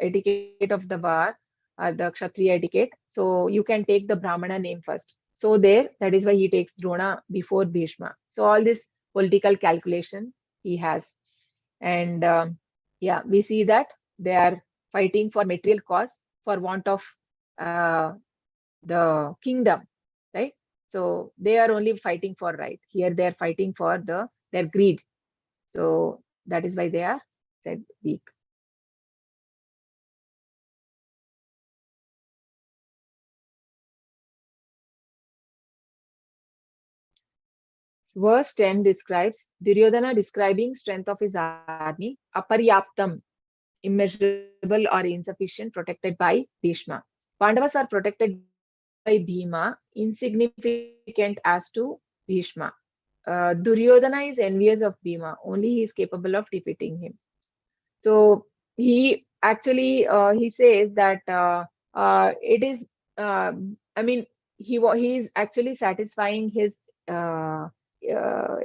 etiquette of the war, the Kshatriya etiquette. So you can take the Brahmana name first. So there, that is why he takes Drona before Bhishma. So all this political calculation he has, and yeah, we see that they are fighting for material cause for want of uh, the kingdom, right? So they are only fighting for right. Here they are fighting for their greed. So that is why they are said weak. Verse 10 describes Duryodhana describing strength of his army, aparyaptam, immeasurable or insufficient, protected by Bhishma. Pandavas are protected by Bhima, insignificant as to Bhishma. Duryodhana is envious of Bhima, only he is capable of defeating him. So he actually he says that it is I mean he is actually satisfying his uh, uh,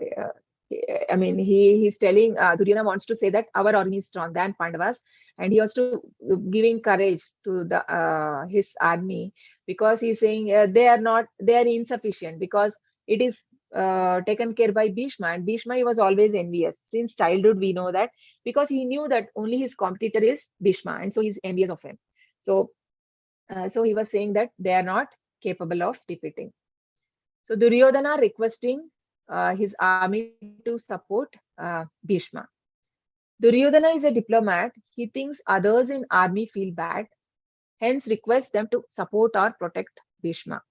I mean he's telling Duryodhana wants to say that our army is strong than Pandavas, and he was to giving courage to the his army, because he's saying they are insufficient, because it is taken care by Bhishma, and Bhishma he was always envious since childhood. We know that, because he knew that only his competitor is Bhishma, and so he's envious of him. So, so he was saying that they are not capable of defeating. So Duryodhana requesting his army to support Bhishma. Duryodhana is a diplomat. He thinks others in army feel bad, hence requests them to support or protect Bhishma.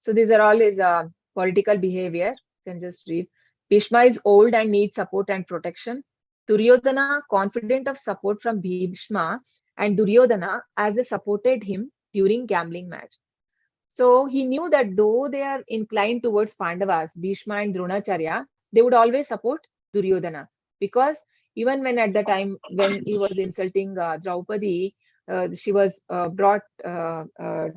So these are all his political behavior. You can just read. Bhishma is old and needs support and protection. Duryodhana confident of support from Bhishma, and Duryodhana as they supported him during gambling match. So he knew that though they are inclined towards Pandavas, Bhishma and Dronacharya, they would always support Duryodhana, because even when at the time when he was insulting Draupadi, she was brought to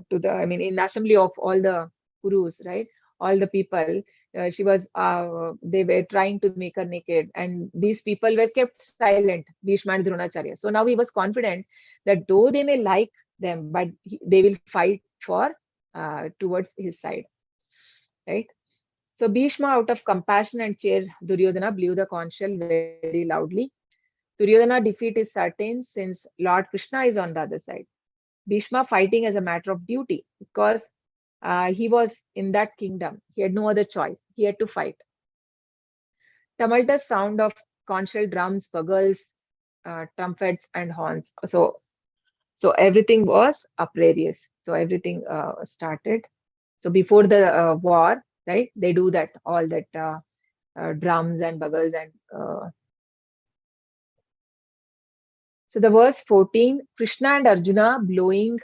the, I mean, in assembly of all the Kurus, right? All the people, they were trying to make her naked, and these people were kept silent, Bhishma and Dronacharya. So now he was confident that though they may like them, but they will fight for towards his side, right? So Bhishma, out of compassion and cheer Duryodhana, blew the conch shell very loudly. Duryodhana defeat is certain since Lord Krishna is on the other side. Bhishma fighting as a matter of duty, because he was in that kingdom. He had no other choice. He had to fight. Tumultuous sound of conch shell drums, bugles, trumpets, and horns. So everything was uproarious. So everything started. So before the war, right, they do that, all that drums and bugles and so the verse 14, Krishna and Arjuna blowing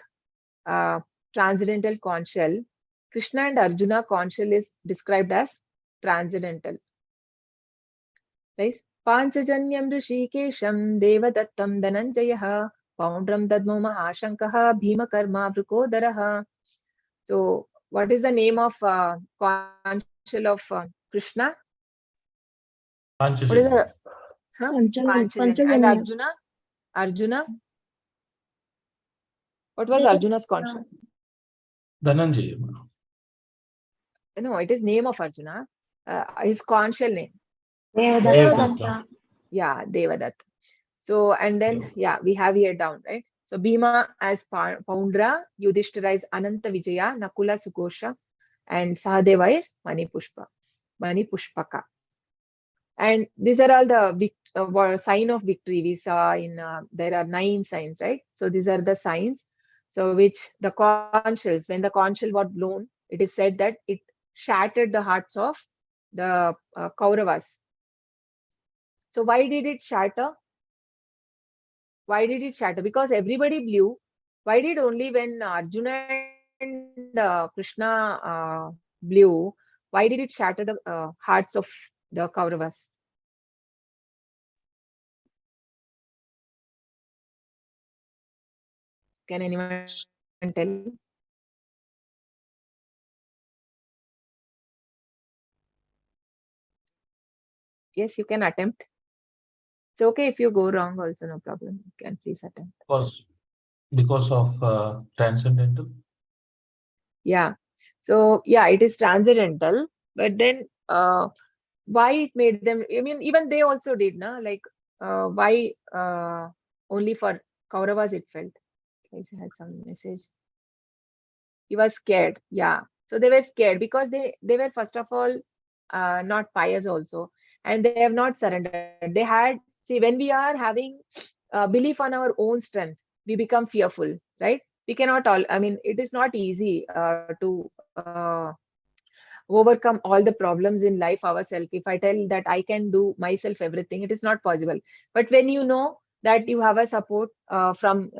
uh, transcendental conch shell. Krishna and Arjuna conch shell is described as transcendental. Right? Panchajanyam Rishikesham Devadattam Dhananjayah Poundram Dadmo Mahashankaha Bhima Karma Vrukodaraha. So what is the name of conch shell of Krishna? What is the Panchajanya. And Arjuna? What was Arjuna's conch shell? Dhananjaya. No, it is name of Arjuna. His conch shell name. Devadatta. Yeah, Devadatta. So, and then, yeah, we have here down, right? So, Bhima as Poundra, Yudhishthira is Ananta Vijaya, Nakula Sukosha, and Sahadeva is Mani Pushpaka. And these are all the sign of victory we saw in, there are 9 signs, right? So, these are the signs. So, which the conch shells, when the conch shell was blown, it is said that it shattered the hearts of the Kauravas. So, why did it shatter? Why did it shatter? Because everybody blew. Why did only when Arjuna and Krishna blew, why did it shatter the hearts of the Kauravas? Can anyone tell? Yes, you can attempt. It's okay if you go wrong also, no problem. You can please attempt. Because of transcendental. Yeah. So yeah, it is transcendental, but then why it made them, I mean, even they also did, na? Like why only for Kauravas it felt. I had some message. He was scared. Yeah. So they were scared because they were first of all not pious also, and they have not surrendered. They had, see, when we are having belief on our own strength, we become fearful, right? We cannot all, I mean, it is not easy to overcome all the problems in life ourselves. If I tell that I can do myself everything, it is not possible. But when you know that you have a support from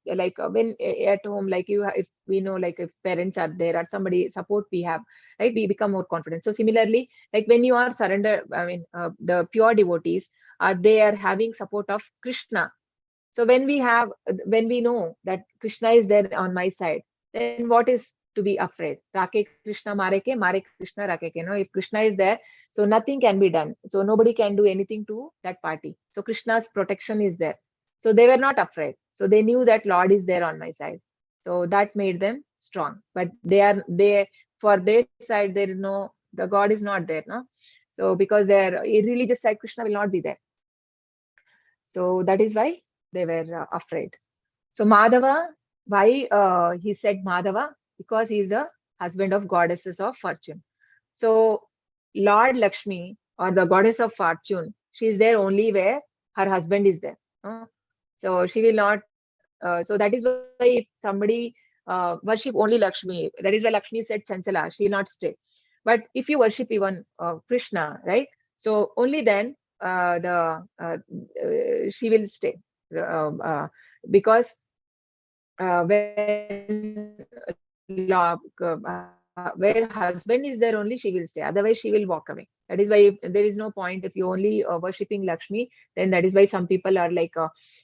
like when at home, like if we know, like if parents are there or somebody support we have, right, we become more confident. So similarly, like when you are surrender, I mean, the pure devotees, they are having support of Krishna. So when we know that Krishna is there on my side, then what is to be afraid? Rake Krishna mare Krishna rake ke. No, if Krishna is there, so nothing can be done. So nobody can do anything to that party. So Krishna's protection is there. So they were not afraid. So they knew that Lord is there on my side. So that made them strong. But they for their side there is no, the God is not there, no. So because their religious side, Krishna will not be there. So that is why they were afraid. So Madhava, why he said Madhava? Because he is the husband of goddesses of fortune. So Lord Lakshmi, or the goddess of fortune, she is there only where her husband is there. So she will not. So that is why if somebody worship only Lakshmi, that is why Lakshmi said Chanchala, she will not stay. But if you worship even Krishna, right? So only then she will stay, because where husband is there only she will stay, otherwise she will walk away. That is why there is no point if you only worshipping Lakshmi. Then that is why some people are like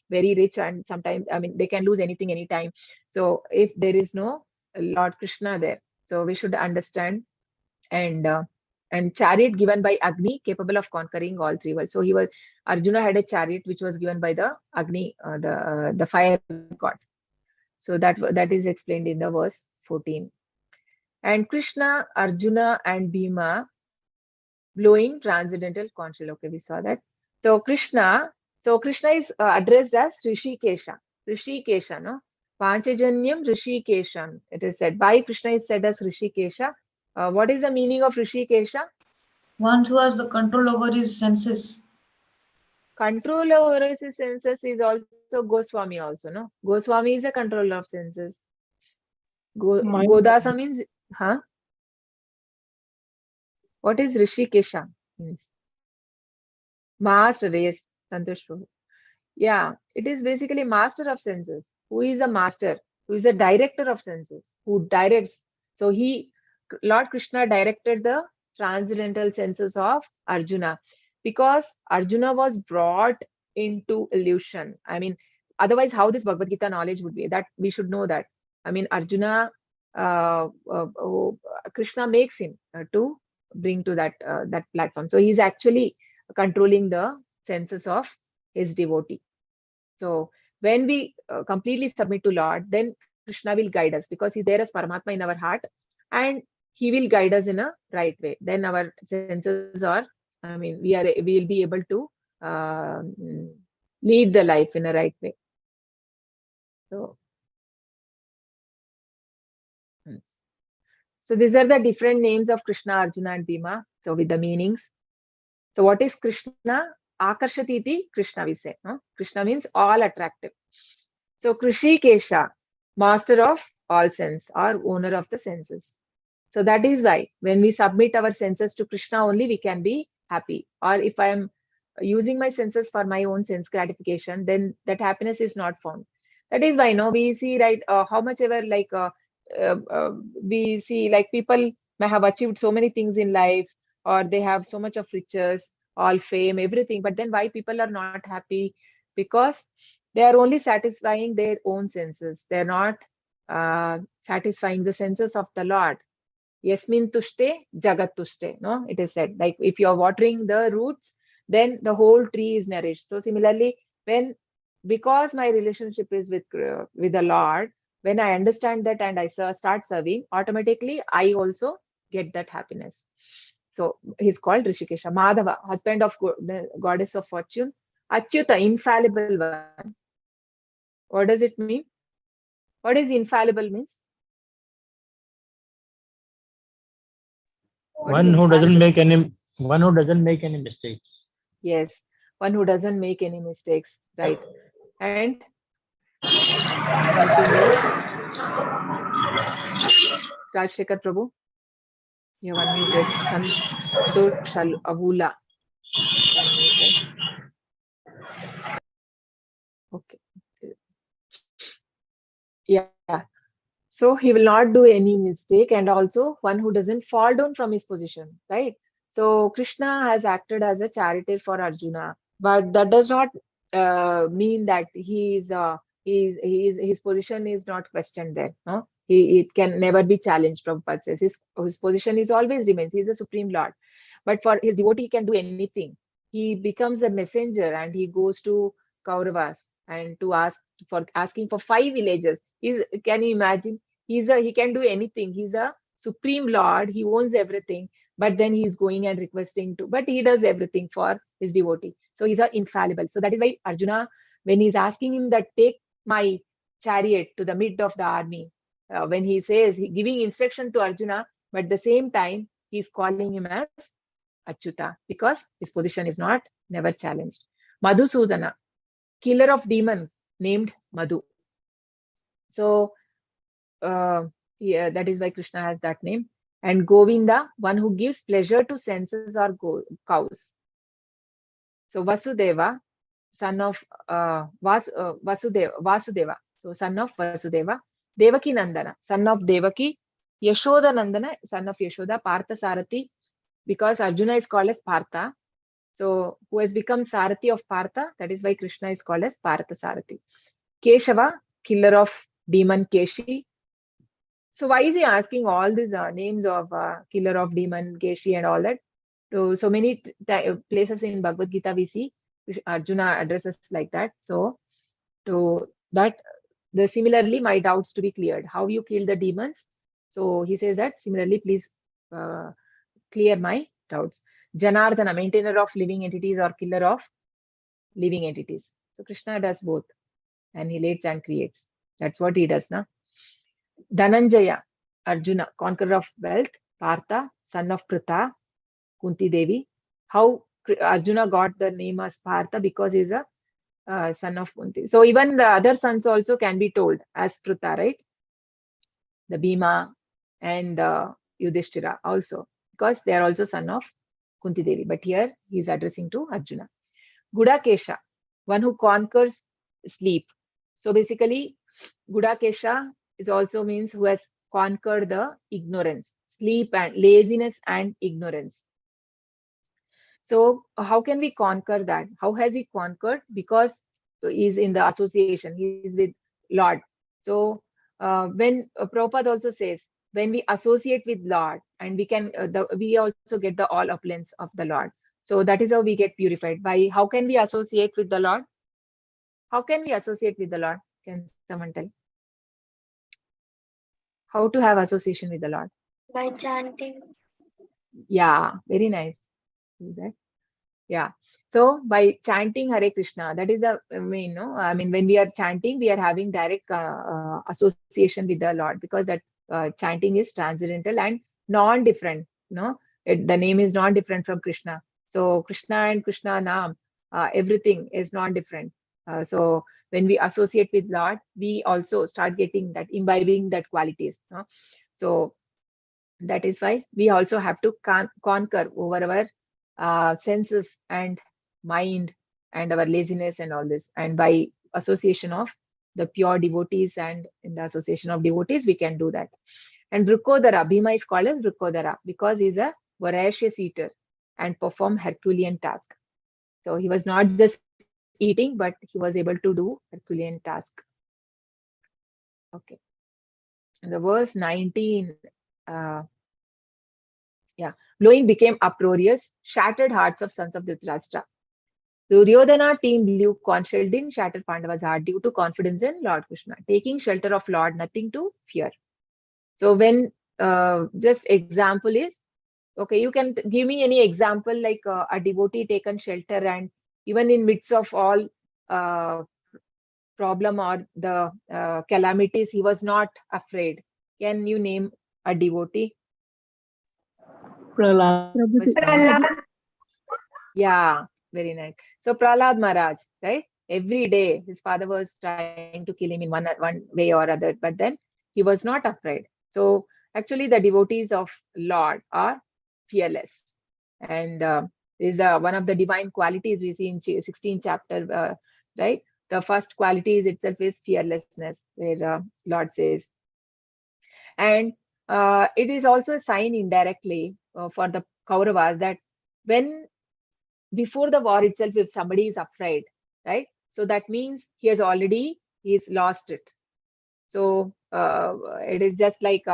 very rich, and sometimes, I mean, they can lose anything anytime. So if there is no Lord Krishna there, so we should understand. And chariot given by Agni, capable of conquering all three worlds. So Arjuna had a chariot which was given by the Agni, the fire god. So that is explained in the verse 14. And Krishna, Arjuna, and Bhima blowing transcendental conch shell. Okay, we saw that. So Krishna is addressed as Rishikesha. Rishikesha, no? Panchajanyam Rishikesham. It is said. Why Krishna is said as Rishikesha? What is the meaning of Rishikesha? One who has the control over his senses. Control over his senses is also Goswami also, no? Goswami is a controller of senses. Godasa means, huh? What is Rishikesha? Means master, yes, Santosh Prabhu. Yeah, it is basically master of senses. Who is a master? Who is a director of senses? Who directs? So Lord Krishna directed the transcendental senses of Arjuna, because Arjuna was brought into illusion. I mean, otherwise, how this Bhagavad Gita knowledge would be? That we should know that. I mean, Arjuna, Krishna makes him to bring to that platform. So he's actually controlling the senses of his devotee. So when we completely submit to Lord, then Krishna will guide us, because he's there as Paramatma in our heart, and he will guide us in a right way. Then our senses are, I mean, we'll be able to lead the life in a right way. So these are the different names of Krishna, Arjuna, and Bhima. So with the meanings. So what is Krishna? Akarshati, Krishna we say. No? Krishna means all attractive. So Krishikesha, master of all sense, or owner of the senses. So that is why when we submit our senses to Krishna only, we can be happy. Or if I am using my senses for my own sense gratification, then that happiness is not found. That is why, no, we see, right, how much ever, like we see, like, people may have achieved so many things in life, or they have so much of riches, all fame, everything, but then why people are not happy? Because they are only satisfying their own senses. They're not satisfying the senses of the Lord. Yasmin tushte, jagat tushte. No, it is said, like if you are watering the roots, then the whole tree is nourished. So similarly, because my relationship is with the Lord, when I understand that and I start serving, automatically I also get that happiness. So he's called Rishikesha. Madhava, husband of the goddess of fortune. Achyuta, infallible one. What does it mean? What is infallible means? What is One who doesn't infallible? make any mistakes. Yes, one who doesn't make any mistakes, right? And helping us, Rajshekhar Prabhu, you have unmuted. Santosh Avula, unmuted. Okay. Yeah. So he will not do any mistake, and also one who doesn't fall down from his position, right? So Krishna has acted as a charioteer for Arjuna, but that does not mean that his position is not questioned there. No? It can never be challenged. Prabhupada says his position is always remains. He is the supreme Lord. But for his devotee, he can do anything. He becomes a messenger and he goes to Kauravas and to asking for 5 villages. Can you imagine? He can do anything. He's a supreme Lord. He owns everything. But then he's going and requesting to, but he does everything for his devotee. So he's a infallible. So that is why Arjuna, when he's asking him that take my chariot to the mid of the army, when he says, giving instruction to Arjuna, but at the same time, he's calling him as Achyuta because his position is not never challenged. Madhusudana, killer of demon named Madhu. So yeah, that is why Krishna has that name. And Govinda, one who gives pleasure to senses or cows. So Vasudeva, son of Vasudeva, so son of Vasudeva. Devaki Nandana, son of Devaki. Yashoda Nandana, son of Yashoda. Partha Sarathi, because Arjuna is called as Partha. So who has become Sarathi of Partha, that is why Krishna is called as Partha Sarathi. Keshava, killer of demon Keshi. So why is he asking all these names of killer of demon Keshi and all that? So many places in Bhagavad Gita we see Arjuna addresses like that. So to that, similarly my doubts to be cleared. How you kill the demons? So he says that similarly, please clear my doubts. Janardana, maintainer of living entities or killer of living entities. So Krishna does both, annihilates and creates. That's what he does now. Dhananjaya, Arjuna, conqueror of wealth. Partha, son of Pritha, Kunti Devi. How Arjuna got the name as Partha? Because he's a son of Kunti. So even the other sons also can be told as Pritha, right? The Bhima and Yudhishthira also, because they are also son of Kunti Devi. But here he is addressing to Arjuna. Gudakesha, one who conquers sleep. So basically, Gudakesha is also means who has conquered the ignorance, sleep and laziness and ignorance. So how can we conquer that? How has he conquered? Because he is in the association, he is with Lord. So when Prabhupada also says, when we associate with Lord, and we can, we also get the all opulence of the Lord. So that is how we get purified. By how can we associate with the Lord? How can we associate with the Lord? Can someone tell? How to have association with the Lord? By chanting. Yeah, very nice. Do that. Yeah. So by chanting Hare Krishna, that is the main, no? I mean, when we are chanting, we are having direct association with the Lord, because that chanting is transcendental and non-different. No, the name is non-different from Krishna. So Krishna and Krishna Naam, everything is non-different. So when we associate with Lord, we also start getting that, imbibing that qualities. No? So that is why we also have to conquer over our senses and mind and our laziness and all this. And by association of the pure devotees and in the association of devotees, we can do that. And Vrukodara, Bhima is called as Vrukodara because he's a voracious eater and perform Herculean task. So he was not just eating, but he was able to do Herculean task. Okay. And the verse 19, blowing became uproarious, shattered hearts of sons of Dhritarashtra. Duryodhana team blew conch shell didn't shatter Pandava's heart due to confidence in Lord Krishna. Taking shelter of Lord, nothing to fear. So when just example is, okay, you can give me any example like a devotee taken shelter and even in midst of all problem or the calamities, he was not afraid. Can you name a devotee? Prahlad. Yeah, very nice. So Prahlad Maharaj, right? Every day his father was trying to kill him in one way or other, but then he was not afraid. So actually the devotees of Lord are fearless. And is one of the divine qualities we see in 16th chapter, right? The first quality is itself is fearlessness, where Lord says. And it is also a sign indirectly for the Kauravas that when before the war itself, if somebody is afraid, right? So that means he's lost it. So it is just like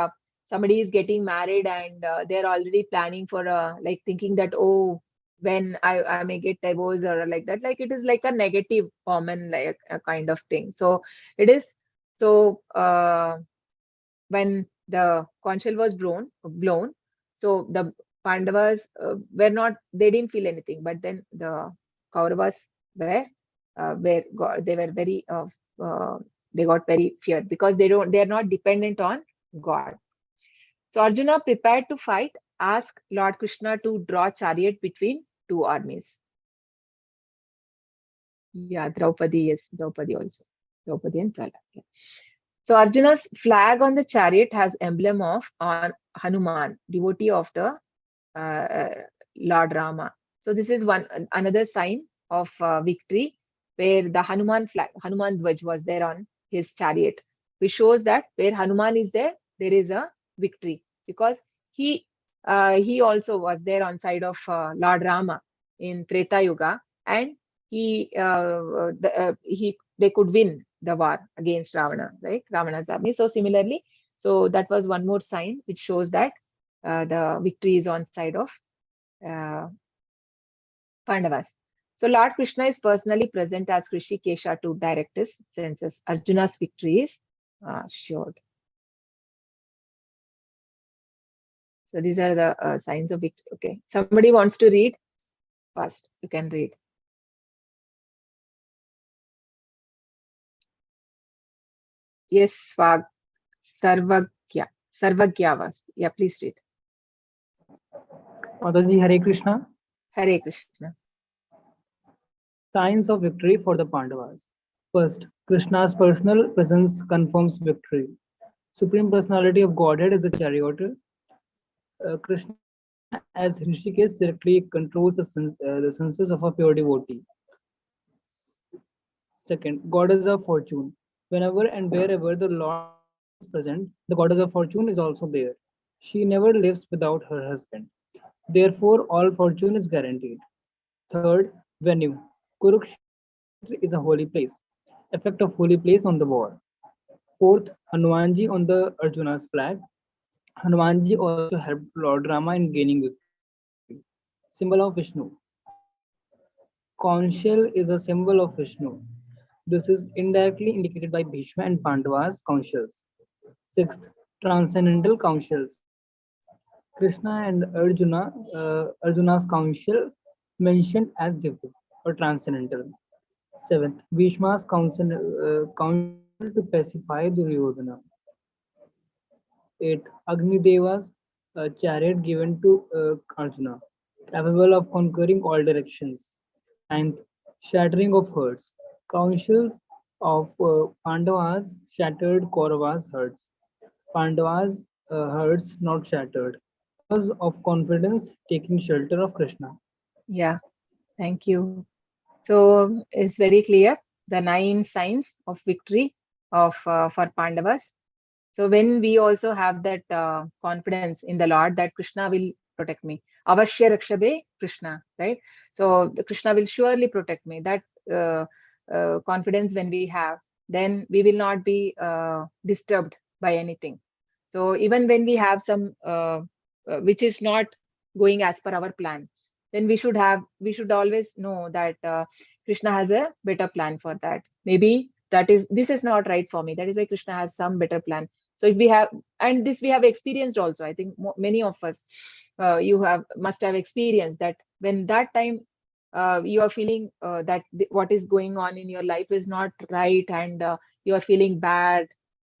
somebody is getting married and they're already planning for like thinking that, oh, when I may get divorced or like that, like it is like a negative omen, like a kind of thing. So it is, so when the conch shell was blown, so the Pandavas they didn't feel anything, but then the Kauravas were they were very they got very feared because they are not dependent on God. So Arjuna prepared to fight, asked Lord Krishna to draw chariot between two armies. Yeah, Draupadi, yes, Draupadi also. Draupadi and Prahlad. Yeah. So Arjuna's flag on the chariot has emblem of Hanuman, devotee of the Lord Rama. So this is another sign of victory, where the Hanuman flag, Hanuman Dvaj was there on his chariot, which shows that where Hanuman is there, there is a victory, because he also was there on side of Lord Rama in Treta Yuga, and they could win the war against Ravana, right? Ravana's army. So similarly, so that was one more sign which shows that the victory is on side of Pandavas. So Lord Krishna is personally present as Krishikesha to direct his senses. Arjuna's victory is assured. So these are the signs of victory. Okay, somebody wants to read first. You can read. Yes, Swag, Sarvagya was. Yeah, please read. Mataji, Hare Krishna. Hare Krishna. Signs of victory for the Pandavas. First, Krishna's personal presence confirms victory. Supreme Personality of Godhead is a charioteer. Krishna as Rishikesh directly controls the senses of a pure devotee. Second, goddess of fortune. Whenever and wherever the Lord is present, the goddess of fortune is also there. She never lives without her husband. Therefore, all fortune is guaranteed. Third, venue. Kurukshetra is a holy place. Effect of holy place on the war. Fourth, Hanumanji on the Arjuna's flag. Hanumanji also helped Lord Rama in gaining victory. Symbol of Vishnu. Conch shell is a symbol of Vishnu. This is indirectly indicated by Bhishma and Pandava's conch shells. Sixth, transcendental conch shells. Krishna and Arjuna's conch shell mentioned as divya or transcendental. Seventh, Bhishma's conch shell to pacify Duryodhana. Eighth, Agni Deva's chariot given to Arjuna, capable of conquering all directions. Ninth, shattering of herds. Councils of Pandavas shattered Kauravas' herds. Pandavas' herds not shattered because of confidence taking shelter of Krishna. Yeah, thank you. So it's very clear the 9 signs of victory of for Pandavas. So when we also have that confidence in the Lord that Krishna will protect me, Avashya Rakshabe Krishna, right? So the Krishna will surely protect me. That confidence when we have, then we will not be disturbed by anything. So even when we have some which is not going as per our plan, then we should always know that Krishna has a better plan for that. Maybe this is not right for me. That is why Krishna has some better plan. So if we have, and this we have experienced also, I think many of us, must have experienced that when that time you are feeling that what is going on in your life is not right, and you are feeling bad,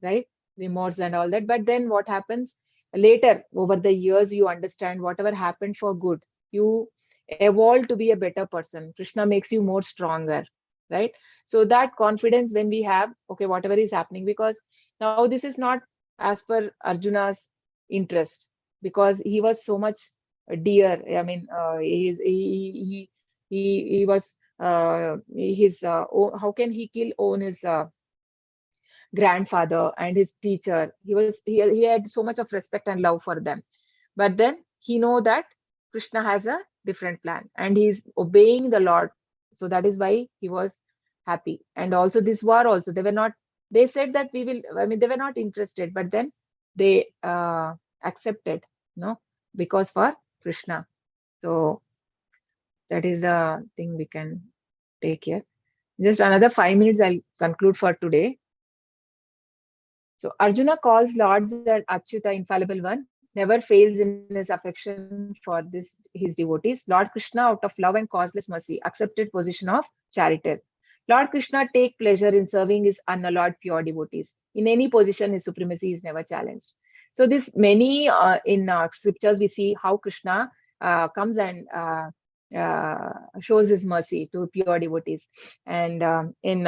right? Remorse and all that. But then what happens later, over the years, you understand whatever happened for good. You evolve to be a better person. Krishna makes you more stronger, right? So that confidence when we have, okay, whatever is happening, because now this is not as per Arjuna's interest, because he was so much dear. I mean, he was his how can he kill own his grandfather and his teacher? He had so much of respect and love for them. But then he know that Krishna has a different plan and he's obeying the Lord. So that is why he was happy. And also this war also, they said that we will, I mean, they were not interested, but then they accepted, because for Krishna. So that is the thing we can take here. Just another 5 minutes, I'll conclude for today. So Arjuna calls Lord that Achyuta, infallible one, never fails in his affection for his devotees. Lord Krishna, out of love and causeless mercy, accepted position of charioteer. Lord Krishna take pleasure in serving his unalloyed pure devotees. In any position, his supremacy is never challenged. So this many in scriptures we see how Krishna comes and shows his mercy to pure devotees. And in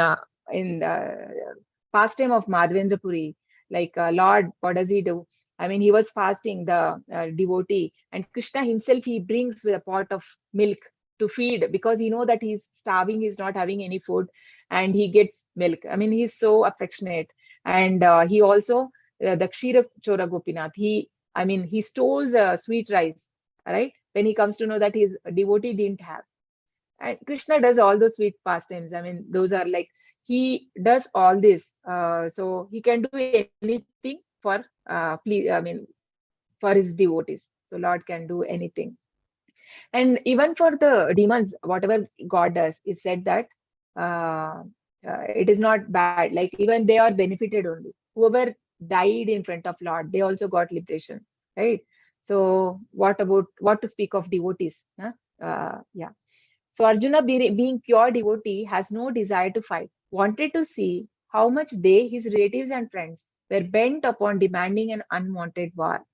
pastime of Madhavendra Puri, like Lord, what does he do? I mean, he was fasting, the devotee, and Krishna himself, he brings with a pot of milk to feed, because he know that he's starving, he's not having any food, and he gets milk. I mean, he's so affectionate. And he also, the Kshira Chora Gopinath, he stole sweet rice, right? When he comes to know that his devotee didn't have. And Krishna does all those sweet pastimes. I mean, those are like, he does all this. So he can do anything for, for his devotees. So Lord can do anything. And even for the demons, whatever God does, is said that it is not bad. Like even they are benefited only. Whoever died in front of Lord, they also got liberation, right? So what to speak of devotees? Yeah. So Arjuna, being pure devotee, has no desire to fight, wanted to see how much they, his relatives and friends, were bent upon demanding an unwanted war.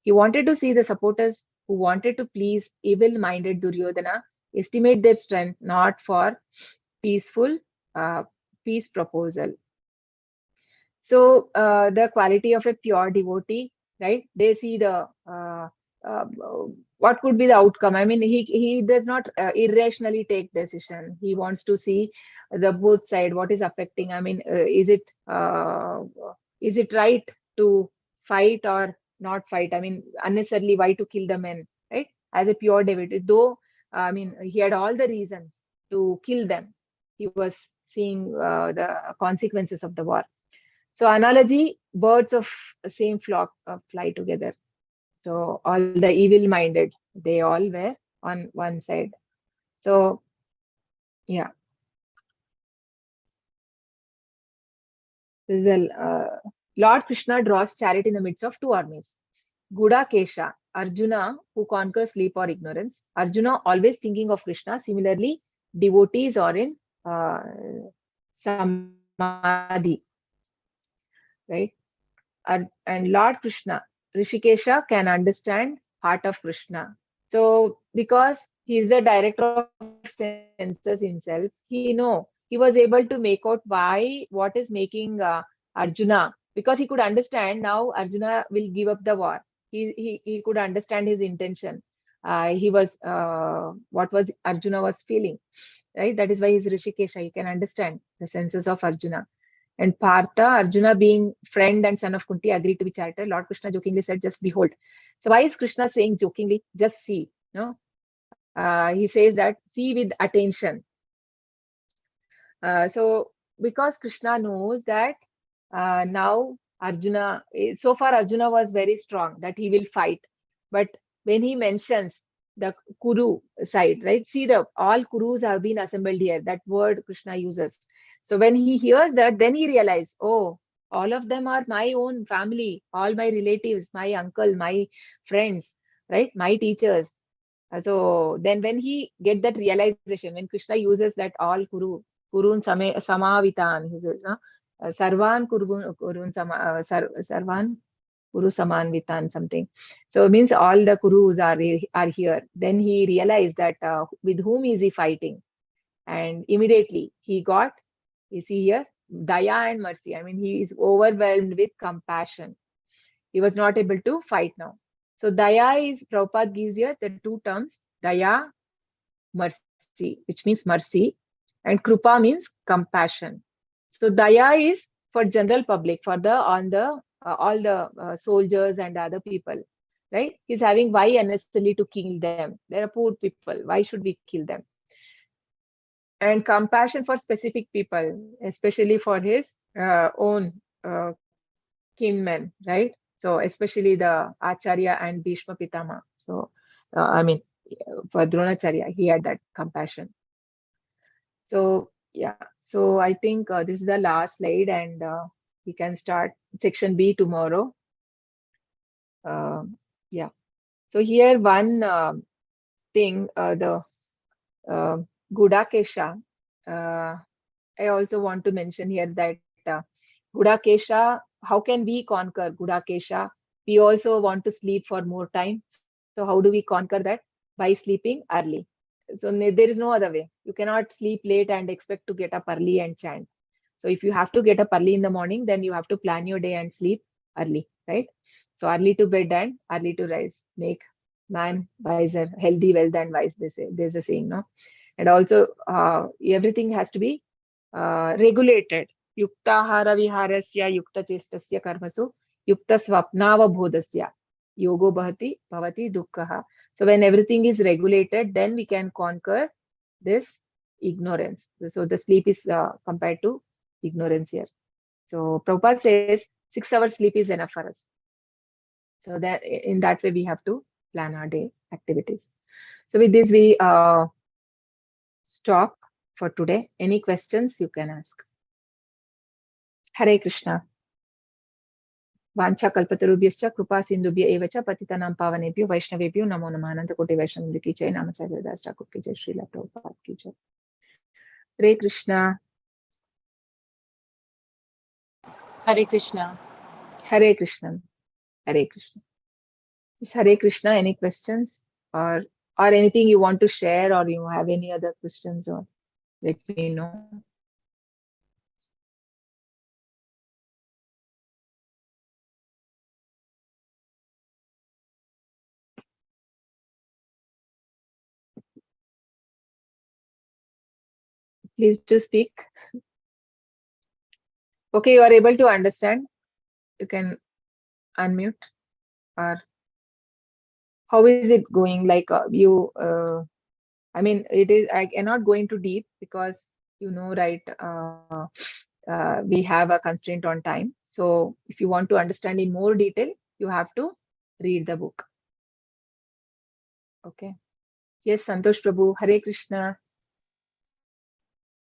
He wanted to see the supporters who wanted to please evil-minded Duryodhana estimate their strength not for peaceful peace proposal. So the quality of a pure devotee, right? They see the what could be the outcome. I mean, he does not irrationally take decision. He wants to see the both side, what is affecting. I mean, is it right to fight or not fight? I mean, unnecessarily, why to kill the men, right? As a pure devotee, though, I mean, he had all the reasons to kill them. He was seeing the consequences of the war. So analogy, birds of the same flock fly together. So all the evil-minded, they all were on one side. So, yeah. Lord Krishna draws chariot in the midst of two armies. Guda Kesha, Arjuna, who conquers sleep or ignorance. Arjuna always thinking of Krishna. Similarly, devotees are in Samadhi, right? And Lord Krishna, Rishikesha, can understand heart of Krishna. So because he is the director of senses himself, he was able to make out what is making Arjuna, because he could understand now Arjuna will give up the war. He could understand his intention. He was what was Arjuna was feeling, right? That is why he's Rishikesha. He can understand the senses of Arjuna. And Partha, Arjuna being friend and son of Kunti, agreed to be charioteer. Lord Krishna jokingly said, just behold. So why is Krishna saying jokingly, just see? He says that, see with attention. So because Krishna knows that now Arjuna, so far Arjuna was very strong, that he will fight. But when he mentions the Kuru side, right? See, all Kurus have been assembled here. That word Krishna uses. So when he hears that, then he realizes, oh, all of them are my own family, all my relatives, my uncle, my friends, right? My teachers. So then when he get that realization, when Krishna uses that all Kurun Samavitan, he says, Sarvan Kurun Sarvan Kuru Samanvitan something. So it means all the Kurus are here. Then he realized that with whom is he fighting? And immediately he got, you see here, Daya and mercy. I mean, he is overwhelmed with compassion. He was not able to fight now. So Daya is, Prabhupada gives here the two terms, Daya, mercy, which means mercy, and Krupa means compassion. So Daya is for general public, for all the soldiers and other people, right? He's having why unnecessarily to kill them. They are poor people. Why should we kill them? And compassion for specific people, especially for his own kinmen, right? So especially the Acharya and Bhishma Pitama. So I mean, for Dronacharya, he had that compassion. So yeah, so I think this is the last slide, and we can start section B tomorrow. Yeah. So here one thing, the Gudakesha. I also want to mention here that Gudakesha, how can we conquer Gudakesha? We also want to sleep for more time. So how do we conquer that? By sleeping early. So there is no other way. You cannot sleep late and expect to get up early and chant. So if you have to get up early in the morning, then you have to plan your day and sleep early, right? So early to bed and early to rise. Make man wiser, healthy, wealth, and wise, they say. There's a saying, no? And also everything has to be regulated. Yuktahara viharasya yukta chestasya karmasu yukta swapnava bodhasya yogo bhavati dukkha. So when everything is regulated, then we can conquer this ignorance. So the sleep is compared to ignorance here. So Prabhupada says 6 hours sleep is enough for us. So that in that way we have to plan our day activities. So with this we stop for today. Any questions you can ask. Hare Krishna. Vancha kalpatarubhyascha kripa sindhubhya eva cha patitanam pavanebhyo vaishnavebhyo namo namah. Ananta koti vaishnava ki jai. Namacharya Das Thakur ki jai. Srila Prabhupada ki jai. Hare Krishna. Hare Krishna. Hare Krishna. Hare Krishna. Is Hare Krishna, any questions or anything you want to share, or you have any other questions, or let me know. Please do speak. Okay, you are able to understand. You can unmute. Or how is it going? Like I mean, it is. I cannot go into deep because you know, right? We have a constraint on time. So if you want to understand in more detail, you have to read the book. Okay. Yes, Santosh Prabhu. Hare Krishna.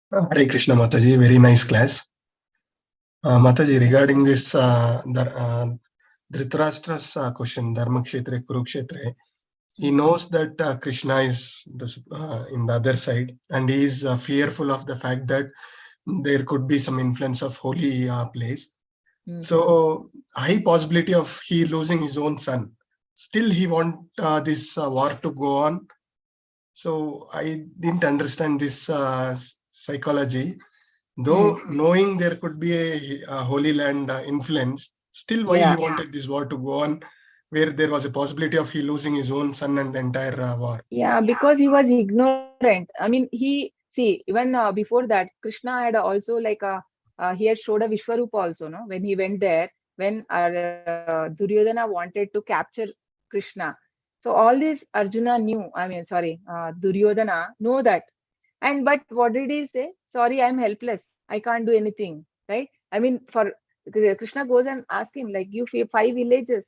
Hare Krishna, Mataji. Very nice class. Mataji, regarding this Dhritarashtra's question, Dharma Kshetra, Kurukshetra, he knows that Krishna is in the other side, and he is fearful of the fact that there could be some influence of holy place. So high possibility of he losing his own son. Still, he want this war to go on. So I didn't understand this psychology. Though knowing there could be a Holy Land influence, still why he wanted this war to go on, where there was a possibility of he losing his own son and the entire war. Yeah, because he was ignorant. I mean, see, even before that, Krishna had also like he had showed a Vishwarupa also, no? When he went there, when Duryodhana wanted to capture Krishna. So all this Arjuna knew, Duryodhana know that. But what did he say? Sorry, I'm helpless. I can't do anything, right? I mean, for Krishna goes and asks him, like, you 5 villages.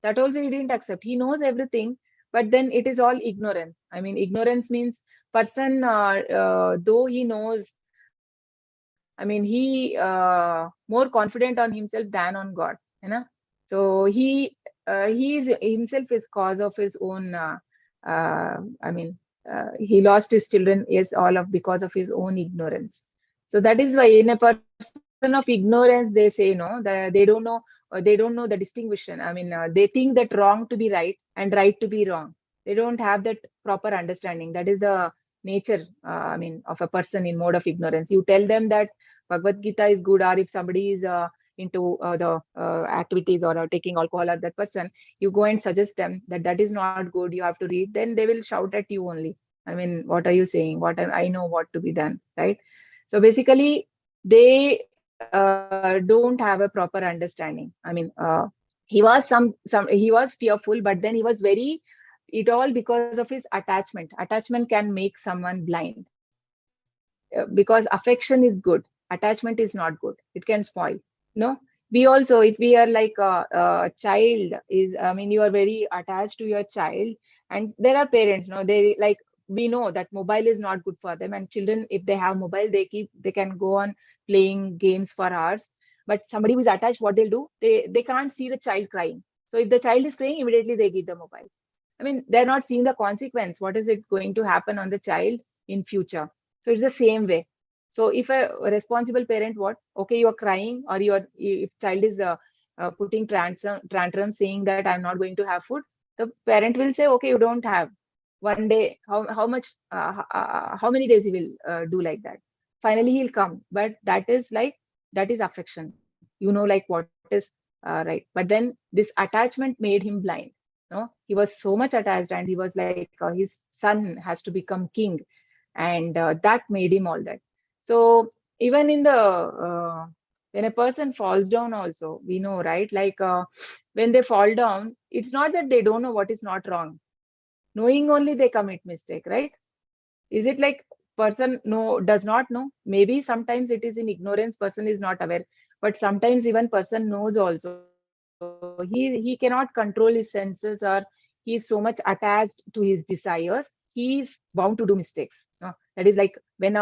That also he didn't accept. He knows everything, but then it is all ignorance. I mean, ignorance means person, though he knows, I mean, he more confident on himself than on God, you know. So he is himself is cause of his own. I mean, he lost his children is all of because of his own ignorance. So that is why in a person of ignorance, they say no, they don't know. They don't know the distinction. I mean, they think that wrong to be right and right to be wrong. They don't have that proper understanding. That is the nature. I mean, of a person in mode of ignorance. You tell them that Bhagavad Gita is good, or if somebody is into the activities or taking alcohol, or that person, you go and suggest them that that is not good, you have to read, then they will shout at you only. I mean, what are you saying? I know what to be done, right? So basically, they don't have a proper understanding. I mean, he was fearful, but then he was very, it all because of his attachment. Attachment can make someone blind. Because affection is good, attachment is not good, it can spoil. No, we also, if we are like a child is, I mean, you are very attached to your child, and there are parents, no, they like, we know that mobile is not good for them, and children, if they have mobile, they can go on playing games for hours. But somebody who is attached, what they'll do, they can't see the child crying. So if the child is crying, immediately they give the mobile. I mean, they're not seeing the consequence. What is it going to happen on the child in future? So it's the same way. So if a responsible parent, what? Okay, you are crying, or if child is putting tantrum, saying that I'm not going to have food, the parent will say, okay, you don't have. One day, how much, how many days he will do like that? Finally, he'll come. But that is affection. You know, like what is right. But then this attachment made him blind. No, he was so much attached, and he was like, his son has to become king, and that made him all that. So even in the when a person falls down also, we know, right? Like when they fall down, it's not that they don't know what is not wrong. Knowing only they commit mistake, right? Is it like person does not know? Maybe sometimes it is in ignorance, person is not aware. But sometimes even person knows also. He cannot control his senses, or he is so much attached to his desires. He is bound to do mistakes. That is like when he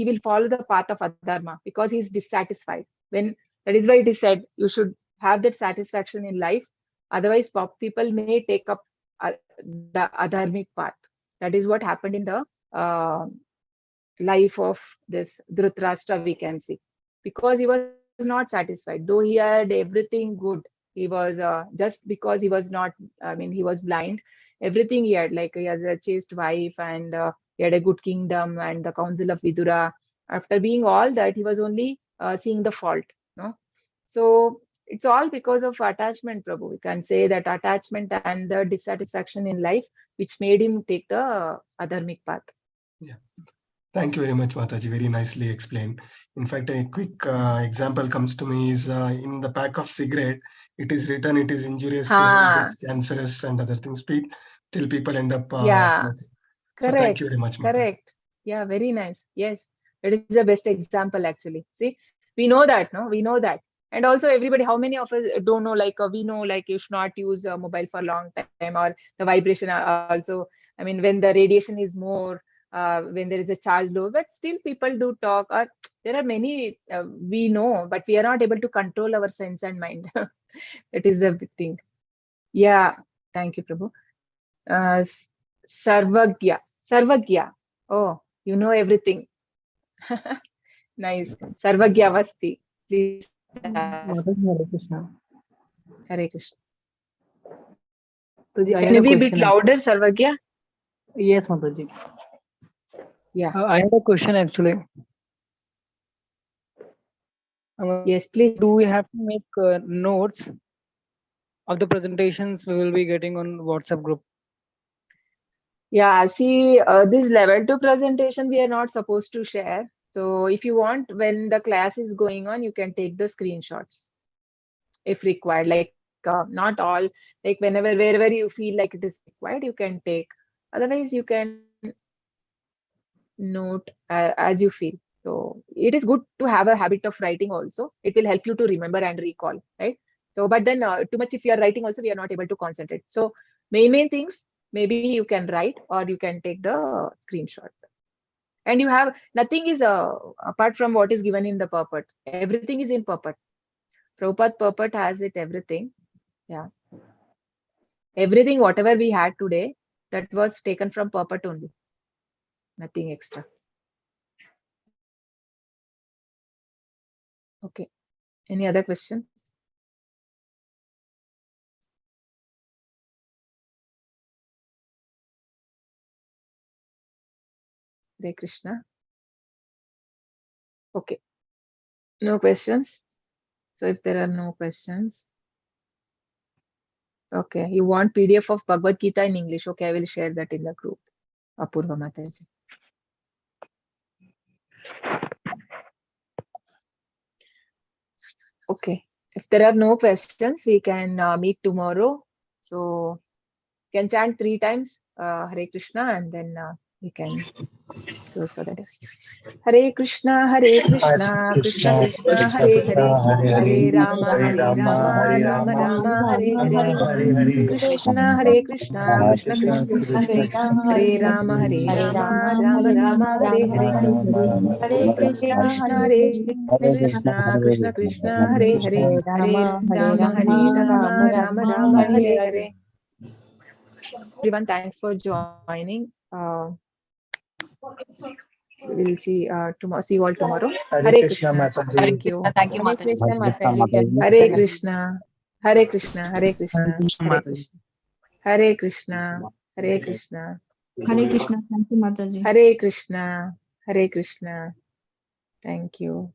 will follow the path of adharma because he is dissatisfied. When that is why it is said you should have that satisfaction in life. Otherwise, people may take up the adharmic path. That is what happened in the life of this Dhritarashtra, we can see. Because he was not satisfied, though he had everything good. He was just because he was not, I mean, he was blind. Everything he had, like he has a chaste wife, and he had a good kingdom and the council of Vidura. After being all that, he was only seeing the fault. No, so it's all because of attachment, Prabhu. We can say that attachment and the dissatisfaction in life, which made him take the adharmic path. Yeah. Thank you very much, Mataji. Very nicely explained. In fact, a quick example comes to me is in the pack of cigarette, it is written it is injurious to health, it's cancerous and other things. Till people end up smoking. So thank you very much, Mataji. Correct. Yeah, very nice. Yes, it is the best example actually. See, we know that, no? We know that. And also everybody, how many of us don't know, like we know, like you should not use a mobile for a long time, or the vibration also. I mean, when the radiation is more, when there is a charge low, but still people do talk, or there are many, we know, but we are not able to control our sense and mind. That is the big thing. Yeah, thank you, Prabhu. Sarvagya. Oh, you know everything. Nice. Sarvagya Vasti. Please ask. Hare Krishna. Hare Krishna. Mataji, I Can had you a be a bit question. louder, Sarvagya? Yes, Mataji. Yeah. I had a question actually. Yes, please. Do we have to make notes of the presentations we will be getting on WhatsApp group? Yeah, see, this level 2 presentation we are not supposed to share. So if you want, when the class is going on, you can take the screenshots if required. Like not all, like wherever you feel like it is required, you can take. Otherwise, you can note as you feel. So it is good to have a habit of writing also. It will help you to remember and recall, right? So, but then too much if you are writing also, we are not able to concentrate. So Main things, maybe you can write or you can take the screenshot. And you have nothing is apart from what is given in the purport. Everything is in purport. Prabhupada purport has it everything. Yeah. Everything whatever we had today, that was taken from purport only. Nothing extra. Okay. Any other questions? Hare Krishna. Okay. No questions. So if there are no questions, okay. You want PDF of Bhagavad Gita in English? Okay, I will share that in the group. Apurva Mataji. Okay. If there are no questions, we can meet tomorrow. So you can chant 3 times Hare Krishna, and then we can close for the day. Hare Krishna, Krishna Krishna, Hare Hare, Hare Rama, Rama Rama, Hare Hare. Hare Krishna, Krishna Krishna, Hare Rama, Rama Rama, Hare Hare. Hare Krishna, Krishna Krishna, Hare Hare, Hare Rama, Rama Rama, Hare Hare. Everyone, thanks for joining. We'll see tomorrow. See you all tomorrow. Hare Krishna. Thank you. Thank you, Mataji. Hare Krishna. Hare Krishna. Hare Krishna. Hare Krishna. Hare Krishna. Hare Krishna. Hare Krishna. Thank you, Mataji. Hare Krishna. Hare Krishna. Thank you.